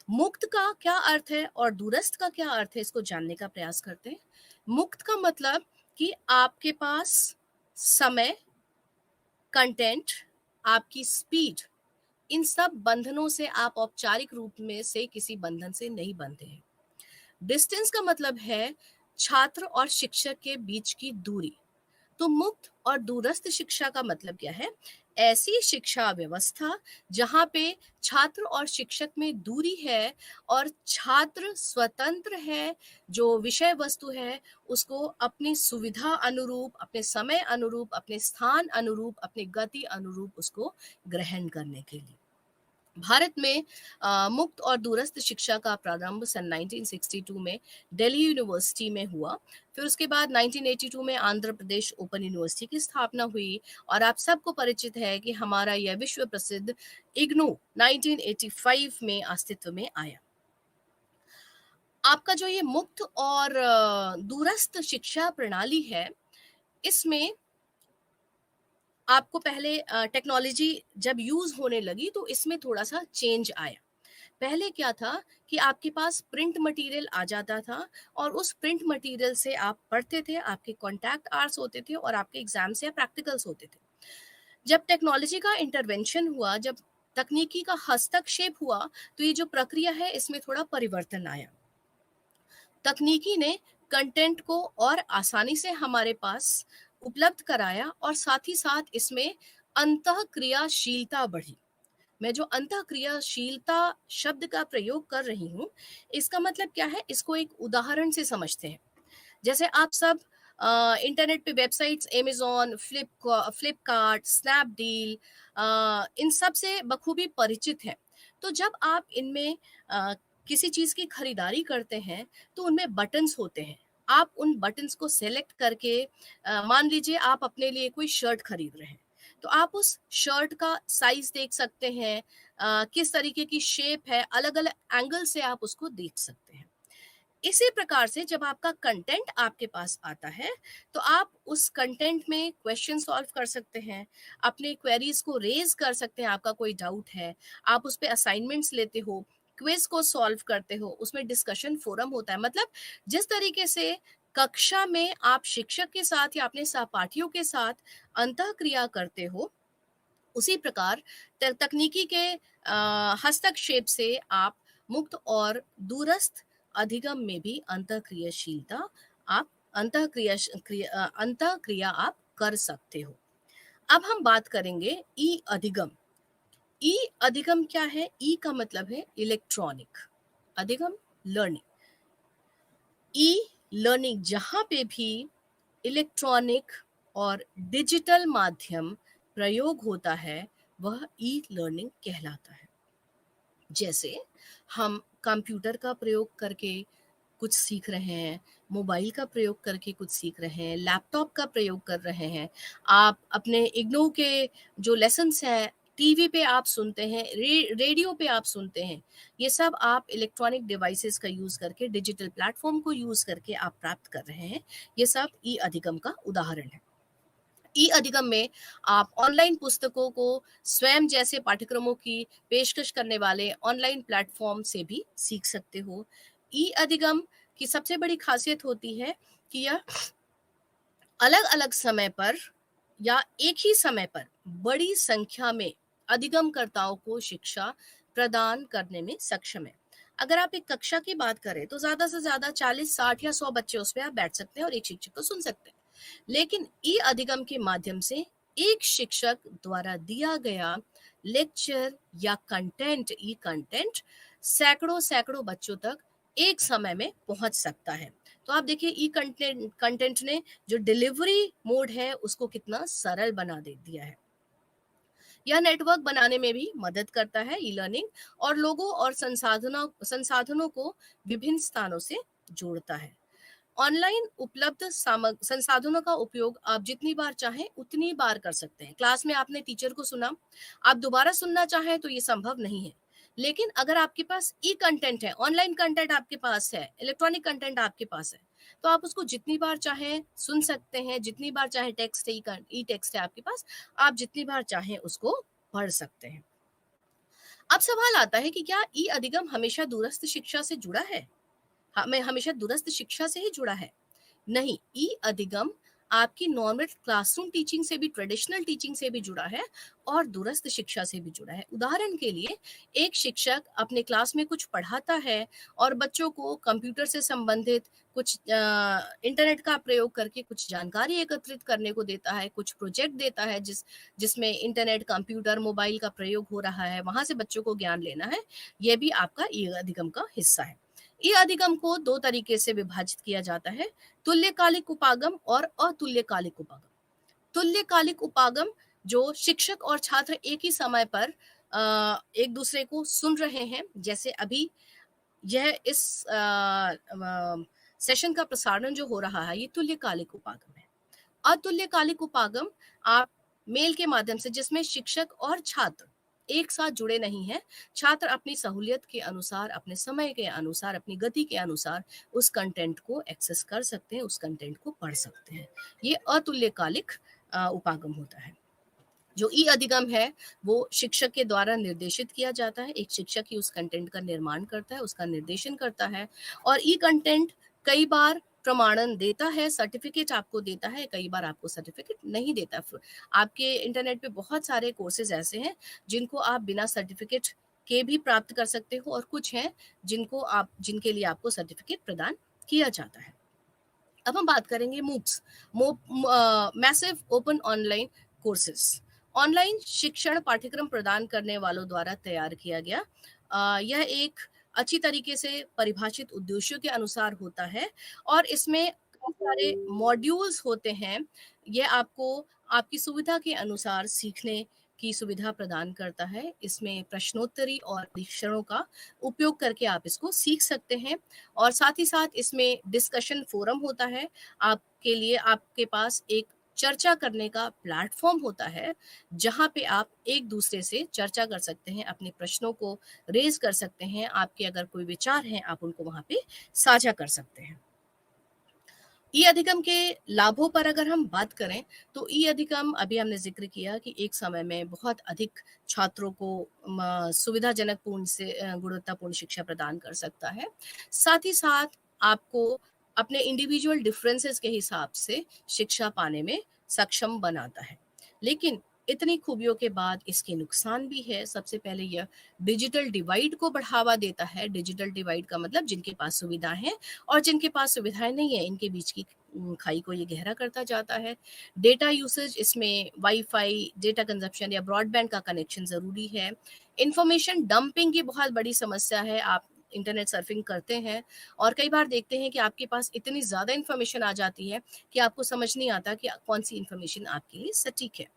मुक्त का क्या अर्थ है और दूरस्थ का क्या अर्थ है, इसको जानने का प्रयास करते हैं। मुक्त का मतलब कि आपके पास समय, कंटेंट, आपकी स्पीड इन सब बंधनों से आप औपचारिक रूप में से किसी बंधन से नहीं बंधे हैं। डिस्टेंस का मतलब है छात्र और शिक्षक के बीच की दूरी। तो मुक्त और दूरस्थ शिक्षा का मतलब क्या है? ऐसी शिक्षा व्यवस्था जहाँ पे छात्र और शिक्षक में दूरी है और छात्र स्वतंत्र है, जो विषय वस्तु है उसको अपनी सुविधा अनुरूप, अपने समय अनुरूप, अपने स्थान अनुरूप, अपनी गति अनुरूप उसको ग्रहण करने के लिए। भारत में मुक्त और दूरस्थ शिक्षा का प्रारंभ सन 1962 में दिल्ली यूनिवर्सिटी में हुआ। फिर उसके बाद 1982 में आंध्र प्रदेश ओपन यूनिवर्सिटी की स्थापना हुई और आप सबको परिचित है कि हमारा यह विश्व प्रसिद्ध इग्नू 1985 में अस्तित्व में आया। आपका जो ये मुक्त और दूरस्थ शिक्षा प्रणाली है, इसमें आपको पहले टेक्नोलॉजी जब यूज़ होने लगी तो इसमें थोड़ा-सा चेंज आया। पहले क्या था कि आपके पास प्रिंट मटेरियल आ जाता था और उस प्रिंट मटेरियल से आप पढ़ते थे, आपके कॉन्टैक्ट आवर्स होते थे और आपके एग्ज़ाम्स या प्रैक्टिकल्स होते थे। जब टेक्नोलॉजी का इंटरवेंशन हुआ, जब तकनीकी का हस्तक्षेप हुआ, तो ये जो प्रक्रिया है इसमें थोड़ा परिवर्तन आया। तकनीकी ने कंटेंट को और आसानी से हमारे पास उपलब्ध कराया और साथ ही साथ इसमें अंतःक्रियाशीलता बढ़ी। मैं जो अंतःक्रियाशीलता शब्द का प्रयोग कर रही हूँ, इसका मतलब क्या है? इसको एक उदाहरण से समझते हैं। जैसे आप सब इंटरनेट पे वेबसाइट्स अमेज़न, फ्लिपकार्ट, स्नैपडील इन सब से बखूबी परिचित हैं। तो जब आप इनमें किसी चीज़ की खरीदारी करते हैं, तो उनमें बटन्स होते हैं। आप उन बटन्स को सेलेक्ट करके मान लीजिए आप अपने लिए कोई शर्ट खरीद रहे हैं, तो आप उस शर्ट का साइज़ देख सकते हैं, किस तरीके की शेप है, अलग-अलग एंगल से आप उसको देख सकते हैं। इसी प्रकार से जब आपका कंटेंट आपके पास आता है, तो आप उस कंटेंट में क्वेश्चन सॉल्व कर सकते हैं, अपने क्वेरीज को रेज कर सकते हैं, आपका कोई डाउट है, आप उस पे असाइनमेंट्स लेते हो, क्विज को सॉल्व करते हो, उसमें डिस्कशन फोरम होता है। मतलब जिस तरीके से कक्षा में आप शिक्षक के साथ या अपने सहपाठियों के साथ अंतःक्रिया करते हो, उसी प्रकार तकनीकी के हस्तक्षेप से आप मुक्त और दूरस्थ अधिगम में भी अंतःक्रियाशीलता आप अंतःक्रिया आप कर सकते हो। अब हम बात करेंगे ई अधिगम। ई अधिगम क्या है? ई का मतलब है इलेक्ट्रॉनिक, अधिगम लर्निंग। ई लर्निंग जहाँ पे भी इलेक्ट्रॉनिक और डिजिटल माध्यम प्रयोग होता है, वह ई लर्निंग कहलाता है। जैसे हम कंप्यूटर का प्रयोग करके कुछ सीख रहे हैं, मोबाइल का प्रयोग करके कुछ सीख रहे हैं, लैपटॉप का प्रयोग कर रहे हैं। आप अपने इग्नू के जो लेसन्स हैं, टीवी पे आप सुनते हैं, रेडियो पे आप सुनते हैं। ये सब आप इलेक्ट्रॉनिक डिवाइसेस का यूज़ करके, डिजिटल प्लेटफ़ॉर्म को यूज़ करके आप प्राप्त कर रहे हैं। ये सब ई-अधिगम का उदाहरण है। ई-अधिगम में आप ऑनलाइन पुस्तकों को स्वयं जैसे पाठ्यक्रमों की पेशकश करने वाले ऑनलाइन प्लेटफ़ॉर्म से भी सीख सकते हो। ई-अधिगम की सबसे बड़ी ख़ासियत होती है कि यह अलग-अलग समय पर या एक ही समय पर बड़ी संख्या में अधिगमकर्ताओं को शिक्षा प्रदान करने में सक्षम है। अगर आप एक कक्षा की बात करें तो ज़्यादा से ज़्यादा 40, 60 या 100 बच्चे उस पे आप बैठ सकते हैं और एक शिक्षक को सुन सकते हैं। लेकिन ई-अधिगम के माध्यम से एक शिक्षक द्वारा दिया गया लेक्चर या कंटेंट, ई कंटेंट सैकड़ों-सैकड़ों बच्चों तक एक समय में पहुंच सकता है। तो आप देखिए ई कंटेंट कंटेंट ने जो डिलीवरी मोड है उसको कितना सरल बना दे दिया है। यह नेटवर्क बनाने में भी मदद करता है ई लर्निंग, और लोगों और संसाधनों को विभिन्न स्थानों से जोड़ता है। ऑनलाइन उपलब्ध संसाधनों का उपयोग आप जितनी बार चाहें उतनी बार कर सकते हैं। क्लास में आपने टीचर को सुना, आप दोबारा सुनना चाहें तो ये संभव नहीं है। लेकिन अगर आपके पास ई कंटेंट है, ऑनलाइन कंटेंट आपके पास है, इलेक्ट्रॉनिक कंटेंट आपके पास है, तो आप उसको जितनी बार चाहें सुन सकते हैं, जितनी बार चाहे टेक्स्ट है, ई टेक्स्ट है आपके पास, आप जितनी बार चाहें उसको पढ़ सकते हैं। अब सवाल आता है कि क्या ई अधिगम हमेशा दूरस्थ शिक्षा से जुड़ा है? हमें हमेशा दूरस्थ शिक्षा से ही जुड़ा है? नहीं, ई अधिगम आपकी नॉर्मल क्लासरूम टीचिंग से भी, ट्रेडिशनल टीचिंग से भी जुड़ा है और दूरस्थ शिक्षा से भी जुड़ा है। उदाहरण के लिए, एक शिक्षक अपने क्लास में कुछ पढ़ाता है और बच्चों को कंप्यूटर से संबंधित कुछ इंटरनेट का प्रयोग करके कुछ जानकारी एकत्रित करने को देता है, कुछ प्रोजेक्ट देता है जिसमें इंटरनेट, कंप्यूटर, मोबाइल का प्रयोग हो रहा है, वहाँ से बच्चों को ज्ञान लेना है। ये भी आपका ई अधिगम का हिस्सा है। ई अधिगम को 2 तरीके से विभाजित किया जाता है, तुल्यकालिक उपागम और अतुल्यकालिक उपागम। तुल्यकालिक उपागम, जो शिक्षक और छात्र एक ही समय पर एक दूसरे को सुन रहे हैं, जैसे अभी यह इस सेशन का प्रसारण जो हो रहा है, ये तुल्यकालिक उपागम है। अतुल्यकालिक उपागम आप मेल के माध्यम से, जिसमें शिक्षक और छात्र एक साथ जुड़े नहीं हैं, छात्र अपनी सहूलियत के अनुसार, अपने समय के अनुसार, अपनी गति के अनुसार उस कंटेंट को एक्सेस कर सकते हैं, उस कंटेंट को पढ़ सकते हैं। ये अतुल्यकालिक उपागम होता है। जो ई अधिगम है, वो शिक्षक के द्वारा निर्देशित किया जाता है। एक शिक्षक ही उस कंटेंट का निर्माण करता है, उसका निर्देशन करता है और ई कंटेंट कई बार प्रमाणन देता है, सर्टिफिकेट आपको देता है, कई बार आपको सर्टिफिकेट नहीं देता। आपके इंटरनेट पे बहुत सारे कोर्सेज़ ऐसे हैं, जिनको आप बिना सर्टिफिकेट के भी प्राप्त कर सकते हो और कुछ हैं, जिनके लिए आपको सर्टिफिकेट प्रदान किया जाता है। अब हम बात करेंगे MOOCs, massive open online courses. Online शिक्षण पाठ्यक्रम प्रदान करने वालों द्वारा तैयार किया गया, यह एक अच्छी तरीके से परिभाषित उद्देश्यों के अनुसार होता है और इसमें कई सारे मॉड्यूल्स होते हैं। यह आपको आपकी सुविधा के अनुसार सीखने की सुविधा प्रदान करता है। इसमें प्रश्नोत्तरी और परीक्षणों का उपयोग करके आप इसको सीख सकते हैं और साथ ही साथ इसमें डिस्कशन फोरम होता है। आपके लिए आपके पास एक चर्चा करने का प्लेटफॉर्म होता है, जहाँ पे आप एक दूसरे से चर्चा कर सकते हैं, अपने प्रश्नों को रेज़ कर सकते हैं, आपके अगर कोई विचार हैं, आप उनको वहाँ पे साझा कर सकते हैं। ई अधिगम के लाभों पर अगर हम बात करें, तो ई अधिगम, अभी हमने ज़िक्र किया कि एक समय में बहुत अधिक छात्रों को सुविधाजनक गुणवत्तापूर्ण शिक्षा प्रदान कर सकता है। साथ ही साथ आपको अपने इंडिविजुअल डिफरेंसेस के हिसाब से शिक्षा पाने में सक्षम बनाता है। लेकिन इतनी खूबियों के बाद इसके नुकसान भी है। सबसे पहले यह डिजिटल डिवाइड को बढ़ावा देता है। डिजिटल डिवाइड का मतलब जिनके पास सुविधा है और जिनके पास सुविधाएं नहीं है, इनके बीच की खाई को ये गहरा करता जाता है। डेटा यूसेज, इसमें वाईफाई, डेटा कंजप्शन या ब्रॉडबैंड का कनेक्शन ज़रूरी है। इंफॉर्मेशन डंपिंग की बहुत बड़ी समस्या है। आप इंटरनेट सर्फिंग करते हैं और कई बार देखते हैं कि आपके पास इतनी ज़्यादा इन्फॉर्मेशन आ जाती है कि आपको समझ नहीं आता कि कौन सी इन्फॉर्मेशन आपके लिए सटीक है।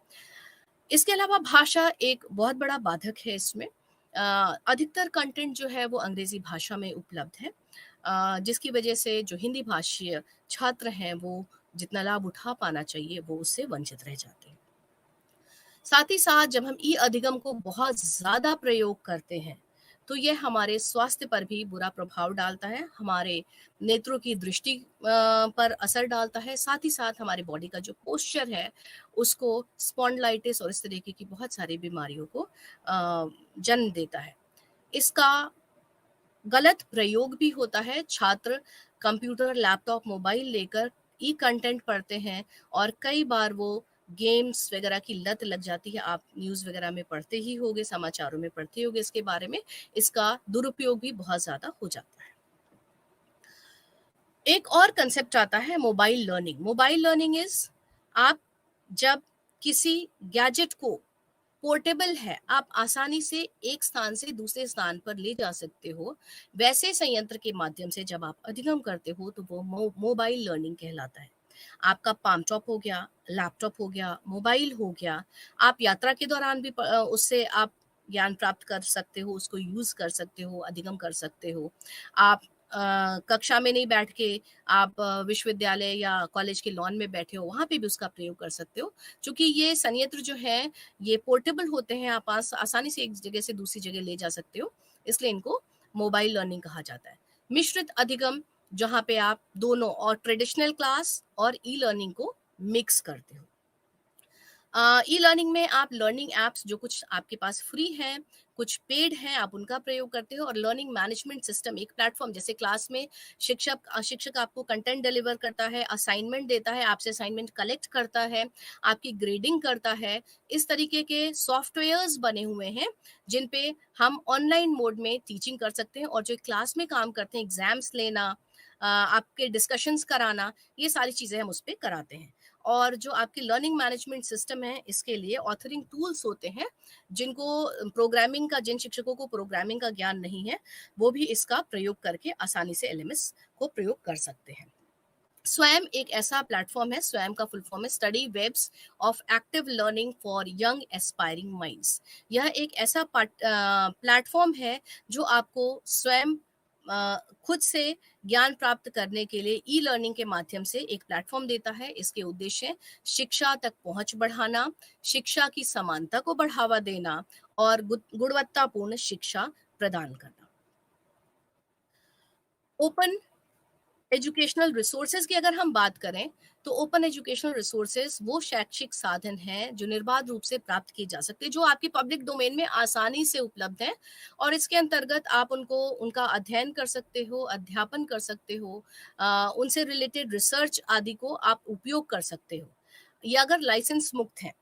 इसके अलावा भाषा एक बहुत बड़ा बाधक है इसमें। अधिकतर कंटेंट जो है वो अंग्रेज़ी भाषा में उपलब्ध है, जिसकी वजह से जो हिंदी भाषीय छात्र हैं, वो जितना लाभ उठा पाना चाहिए, वो उससे वंचित रह जाते हैं। साथ ही साथ जब हम ई अधिगम को बहुत ज़्यादा प्रयोग करते हैं, तो ये हमारे स्वास्थ्य पर भी बुरा प्रभाव डालता है, हमारे नेत्रों की दृष्टि पर असर डालता है, साथ ही साथ हमारे बॉडी का जो पोस्चर है, उसको स्पॉन्डिलाइटिस और इस तरीके की बहुत सारी बीमारियों को जन्म देता है। इसका गलत प्रयोग भी होता है। छात्र कंप्यूटर, लैपटॉप, मोबाइल लेकर ई कंटेंट पढ़ते हैं और कई बार वो गेम्स वगैरह की लत लग जाती है। आप न्यूज़ वगैरह में पढ़ते ही होंगे, समाचारों में पढ़ते होंगे इसके बारे में। इसका दुरुपयोग भी बहुत ज़्यादा हो जाता है। एक और कंसेप्ट आता है mobile learning. Mobile learning is, आप जब किसी गैजेट को, पोर्टेबल है, आप आसानी से एक स्थान से दूसरे स्थान पर ले जा सकते हो, वैसे संयंत्र के माध्यम से जब आप अधिगम करते हो, तो वो मोबाइल लर्निंग कहलाता है। आपका पाम टॉप हो गया, लैपटॉप हो गया, मोबाइल हो गया, आप यात्रा के दौरान भी उससे आप ज्ञान प्राप्त कर सकते हो, उसको यूज़ कर सकते हो, अधिगम कर सकते हो। आप कक्षा में नहीं बैठ के, आप विश्वविद्यालय या कॉलेज के लॉन में बैठे हो, वहाँ पे भी उसका प्रयोग कर सकते हो। चूँकि ये संयंत्र जो हैं, ये पोर्टेबल होते हैं, आप आसानी से एक जगह से दूसरी जगह ले जा सकते हो, इसलिए इनको मोबाइल लर्निंग कहा जाता है। मिश्रित अधिगम, जहाँ पे आप दोनों और ट्रेडिशनल क्लास और ई लर्निंग को मिक्स करते हो। ई लर्निंग में आप लर्निंग ऐप्स जो कुछ आपके पास फ्री हैं, कुछ पेड हैं, आप उनका प्रयोग करते हो, और लर्निंग मैनेजमेंट सिस्टम एक प्लेटफॉर्म, जैसे क्लास में शिक्षक आपको कंटेंट डिलीवर करता है, असाइनमेंट देता है, आपसे असाइनमेंट कलेक्ट करता है, आपकी ग्रेडिंग करता है। इस तरीके के सॉफ्टवेयर्स बने हुए हैं जिन पे हम ऑनलाइन मोड में टीचिंग कर सकते हैं, और जो क्लास में काम करते हैं, एग्जाम्स लेना, आपके डिस्कशंस कराना, ये सारी चीज़ें हम उस पे कराते हैं। और जो आपकी लर्निंग मैनेजमेंट सिस्टम है, इसके लिए ऑथरिंग टूल्स होते हैं, जिनको जिन शिक्षकों को प्रोग्रामिंग का ज्ञान नहीं है, वो भी इसका प्रयोग करके आसानी से एलएमएस को प्रयोग कर सकते हैं। स्वयं एक ऐसा प्लेटफॉर्म है, स्वयं का फुल फॉर्म है study webs of active learning for young aspiring minds. यह एक ऐसा प्लेटफॉर्म है जो आपको स्वयं खुद से ज्ञान प्राप्त करने के लिए ई लर्निंग के माध्यम से एक प्लेटफॉर्म देता है। इसके उद्देश्य शिक्षा तक पहुंच बढ़ाना, शिक्षा की समानता को बढ़ावा देना, और गुणवत्तापूर्ण शिक्षा प्रदान करना। ओपन एजुकेशनल रिसोर्सेज की अगर हम बात करें, तो ओपन एजुकेशनल रिसोर्सेज वो शैक्षिक साधन हैं जो निर्बाध रूप से प्राप्त किए जा सकते हैं, जो आपकी पब्लिक डोमेन में आसानी से उपलब्ध हैं, और इसके अंतर्गत आप उनका अध्ययन कर सकते हो, अध्यापन कर सकते हो, उनसे रिलेटेड रिसर्च आदि को आप उपयोग कर सकते हो। ये अगर लाइसेंस मुक्त हैं।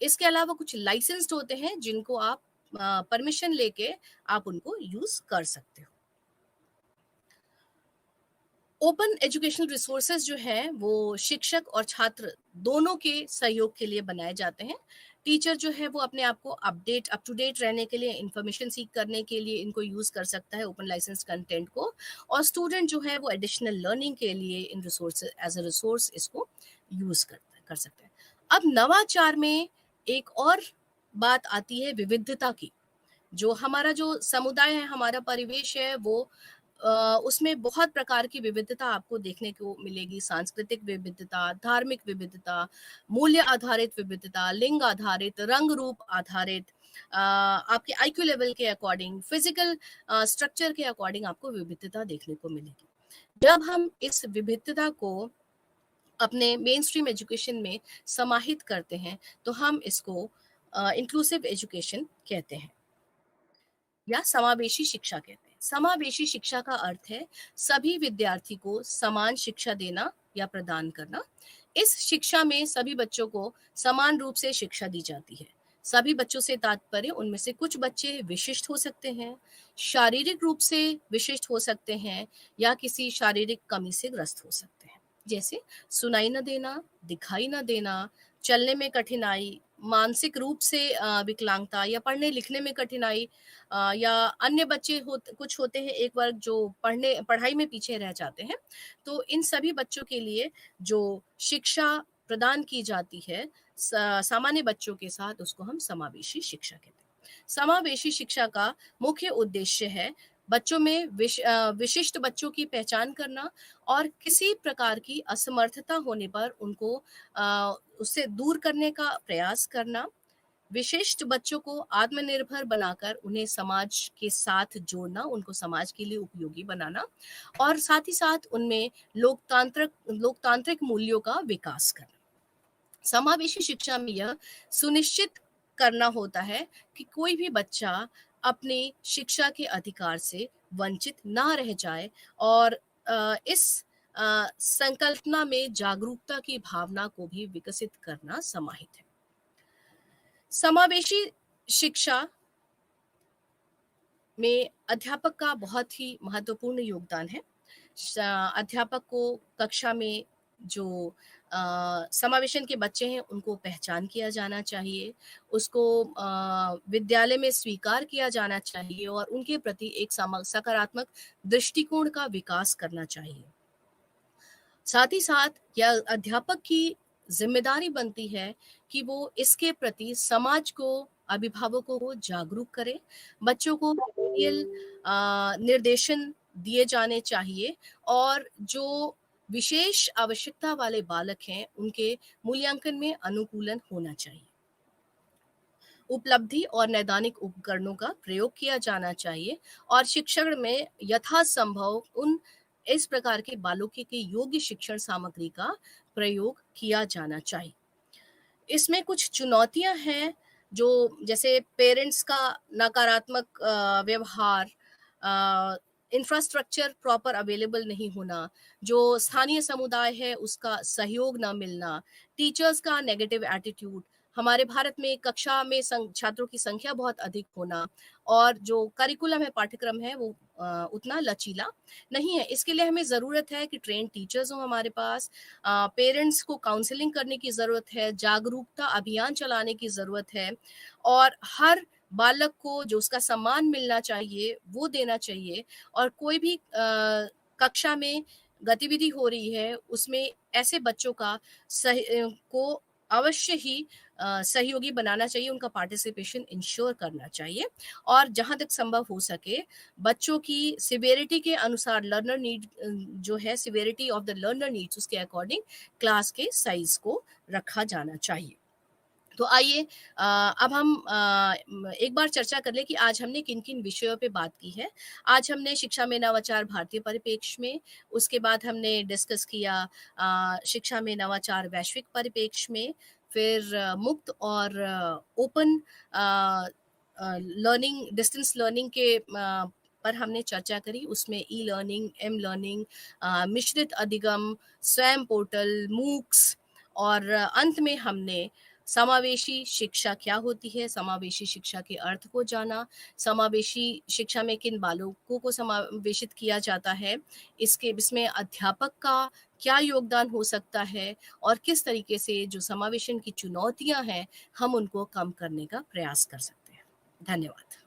इसके अलावा कुछ लाइसेंस्ड होते हैं जिनको आप परमिशन लेके आप उनको यूज कर सकते हो। ओपन एजुकेशनल रिसोर्सेज जो हैं वो शिक्षक और छात्र दोनों के सहयोग के लिए बनाए जाते हैं। टीचर जो है वो अपने आप को अप टू डेट रहने के लिए, इंफॉर्मेशन सीख करने के लिए इनको यूज़ कर सकता है, ओपन लाइसेंस कंटेंट को, और स्टूडेंट जो है वो एडिशनल लर्निंग के लिए in resource as a resource इसको यूज़ कर सकते हैं। अब नवाचार में एक और बात आती है विविधता की। जो हमारा जो समुदाय है, हमारा परिवेश है, वो उसमें बहुत प्रकार की विविधता आपको देखने को मिलेगी। सांस्कृतिक विविधता, धार्मिक विविधता, मूल्य आधारित विविधता, लिंग आधारित, रंग रूप आधारित, आपके आईक्यू लेवल के अकॉर्डिंग, फिजिकल स्ट्रक्चर के अकॉर्डिंग आपको विविधता देखने को मिलेगी। जब हम इस विविधता को अपने मेन स्ट्रीम एजुकेशन में समाहित करते हैं, तो हम इसको इंक्लूसिव एजुकेशन कहते हैं, या समावेशी शिक्षा कहते हैं। समावेशी शिक्षा का अर्थ है सभी विद्यार्थी को समान शिक्षा देना या प्रदान करना। इस शिक्षा में सभी बच्चों को समान रूप से शिक्षा दी जाती है। सभी बच्चों से तात्पर्य उनमें से कुछ बच्चे विशिष्ट हो सकते हैं, शारीरिक रूप से विशिष्ट हो सकते हैं, या किसी शारीरिक कमी से ग्रस्त हो सकते हैं, जैसे सुनाई न देना, दिखाई न देना, चलने में कठिनाई, मानसिक रूप से विकलांगता, या पढ़ने लिखने में कठिनाई, या अन्य बच्चे कुछ होते हैं एक वर्ग जो पढ़ाई में पीछे रह जाते हैं। तो इन सभी बच्चों के लिए जो शिक्षा प्रदान की जाती है सामान्य बच्चों के साथ, उसको हम समावेशी शिक्षा कहते हैं। समावेशी शिक्षा का मुख्य उद्देश्य है बच्चों में विशिष्ट बच्चों की पहचान करना, और किसी प्रकार की असमर्थता होने पर उनको उससे दूर करने का प्रयास करना, विशिष्ट बच्चों को आत्मनिर्भर बनाकर उन्हें समाज के साथ जोड़ना, उनको समाज के लिए उपयोगी बनाना, और साथ ही साथ उनमें लोकतांत्रिक मूल्यों का विकास करना। समावेशी शिक्षा में यह सुनिश्चित करना होता है कि कोई भी बच्चा अपनी शिक्षा के अधिकार से वंचित ना रह जाए, और इस संकल्पना में जागरूकता की भावना को भी विकसित करना समाहित है। समावेशी शिक्षा में अध्यापक का बहुत ही महत्वपूर्ण योगदान है। अध्यापक को कक्षा में जो समावेशन के बच्चे हैं उनको पहचान किया जाना चाहिए, उसको विद्यालय में स्वीकार किया जाना चाहिए, और उनके प्रति एक सकारात्मक दृष्टिकोण का विकास करना चाहिए। साथ ही साथ यह अध्यापक की जिम्मेदारी बनती है कि वो इसके प्रति समाज को, अभिभावकों को जागरूक करे, बच्चों को निर्देशन दिए जाने चाहिए, और जो विशेष आवश्यकता वाले बालक हैं उनके मूल्यांकन में अनुकूलन होना चाहिए। उपलब्धि और नैदानिक उपकरणों का प्रयोग किया जाना चाहिए, और शिक्षण में यथासंभव इस प्रकार के बालों के योग्य शिक्षण सामग्री का प्रयोग किया जाना चाहिए। इसमें कुछ चुनौतियाँ हैं, जो जैसे पेरेंट्स का नकारात्मक व्यवहार, इंफ्रास्ट्रक्चर प्रॉपर अवेलेबल नहीं होना, जो स्थानीय समुदाय है उसका सहयोग ना मिलना, टीचर्स का नेगेटिव एटीट्यूड, हमारे भारत में कक्षा में छात्रों की संख्या बहुत अधिक होना, और जो करिकुलम है, पाठ्यक्रम है, वो उतना लचीला नहीं है। इसके लिए हमें ज़रूरत है कि ट्रेन्ड टीचर्स हों हमारे पास, पेरेंट्स को काउंसलिंग करने की ज़रूरत है, जागरूकता अभियान चलाने की ज़रूरत है, और हर बालक को जो उसका सम्मान मिलना चाहिए, वो देना चाहिए। और कोई भी कक्षा में गतिविधि हो रही है, उसमें ऐसे बच्चों का को अवश्य ही सहयोगी बनाना चाहिए, उनका पार्टिसिपेशन इंश्योर करना चाहिए, और जहाँ तक संभव हो सके, बच्चों की सिवियरिटी के अनुसार लर्नर नीड जो है, severity of the learner needs, उसके अकॉर्डिंग क्लास के साइज को रखा जाना चाहिए। तो आइए अब हम एक बार चर्चा कर लें कि आज हमने किन-किन विषयों पे बात की है। आज हमने शिक्षा में नवाचार भारतीय परिप्रेक्ष्य में, उसके बाद हमने डिस्कस किया शिक्षा में नवाचार वैश्विक परिप्रेक्ष्य में, फिर मुक्त और open a learning, distance learning के पर हमने चर्चा करी। उसमें ई-लर्निंग, एम-लर्निंग, मिश्रित अधिगम, स्वयं पोर्टल, मूक्स, और अंत में हमने समावेशी शिक्षा क्या होती है, समावेशी शिक्षा के अर्थ को जाना, समावेशी शिक्षा में किन बालकों को समावेशित किया जाता है, इसमें अध्यापक का क्या योगदान हो सकता है, और किस तरीके से जो समावेशन की चुनौतियाँ हैं, हम उनको कम करने का प्रयास कर सकते हैं। धन्यवाद।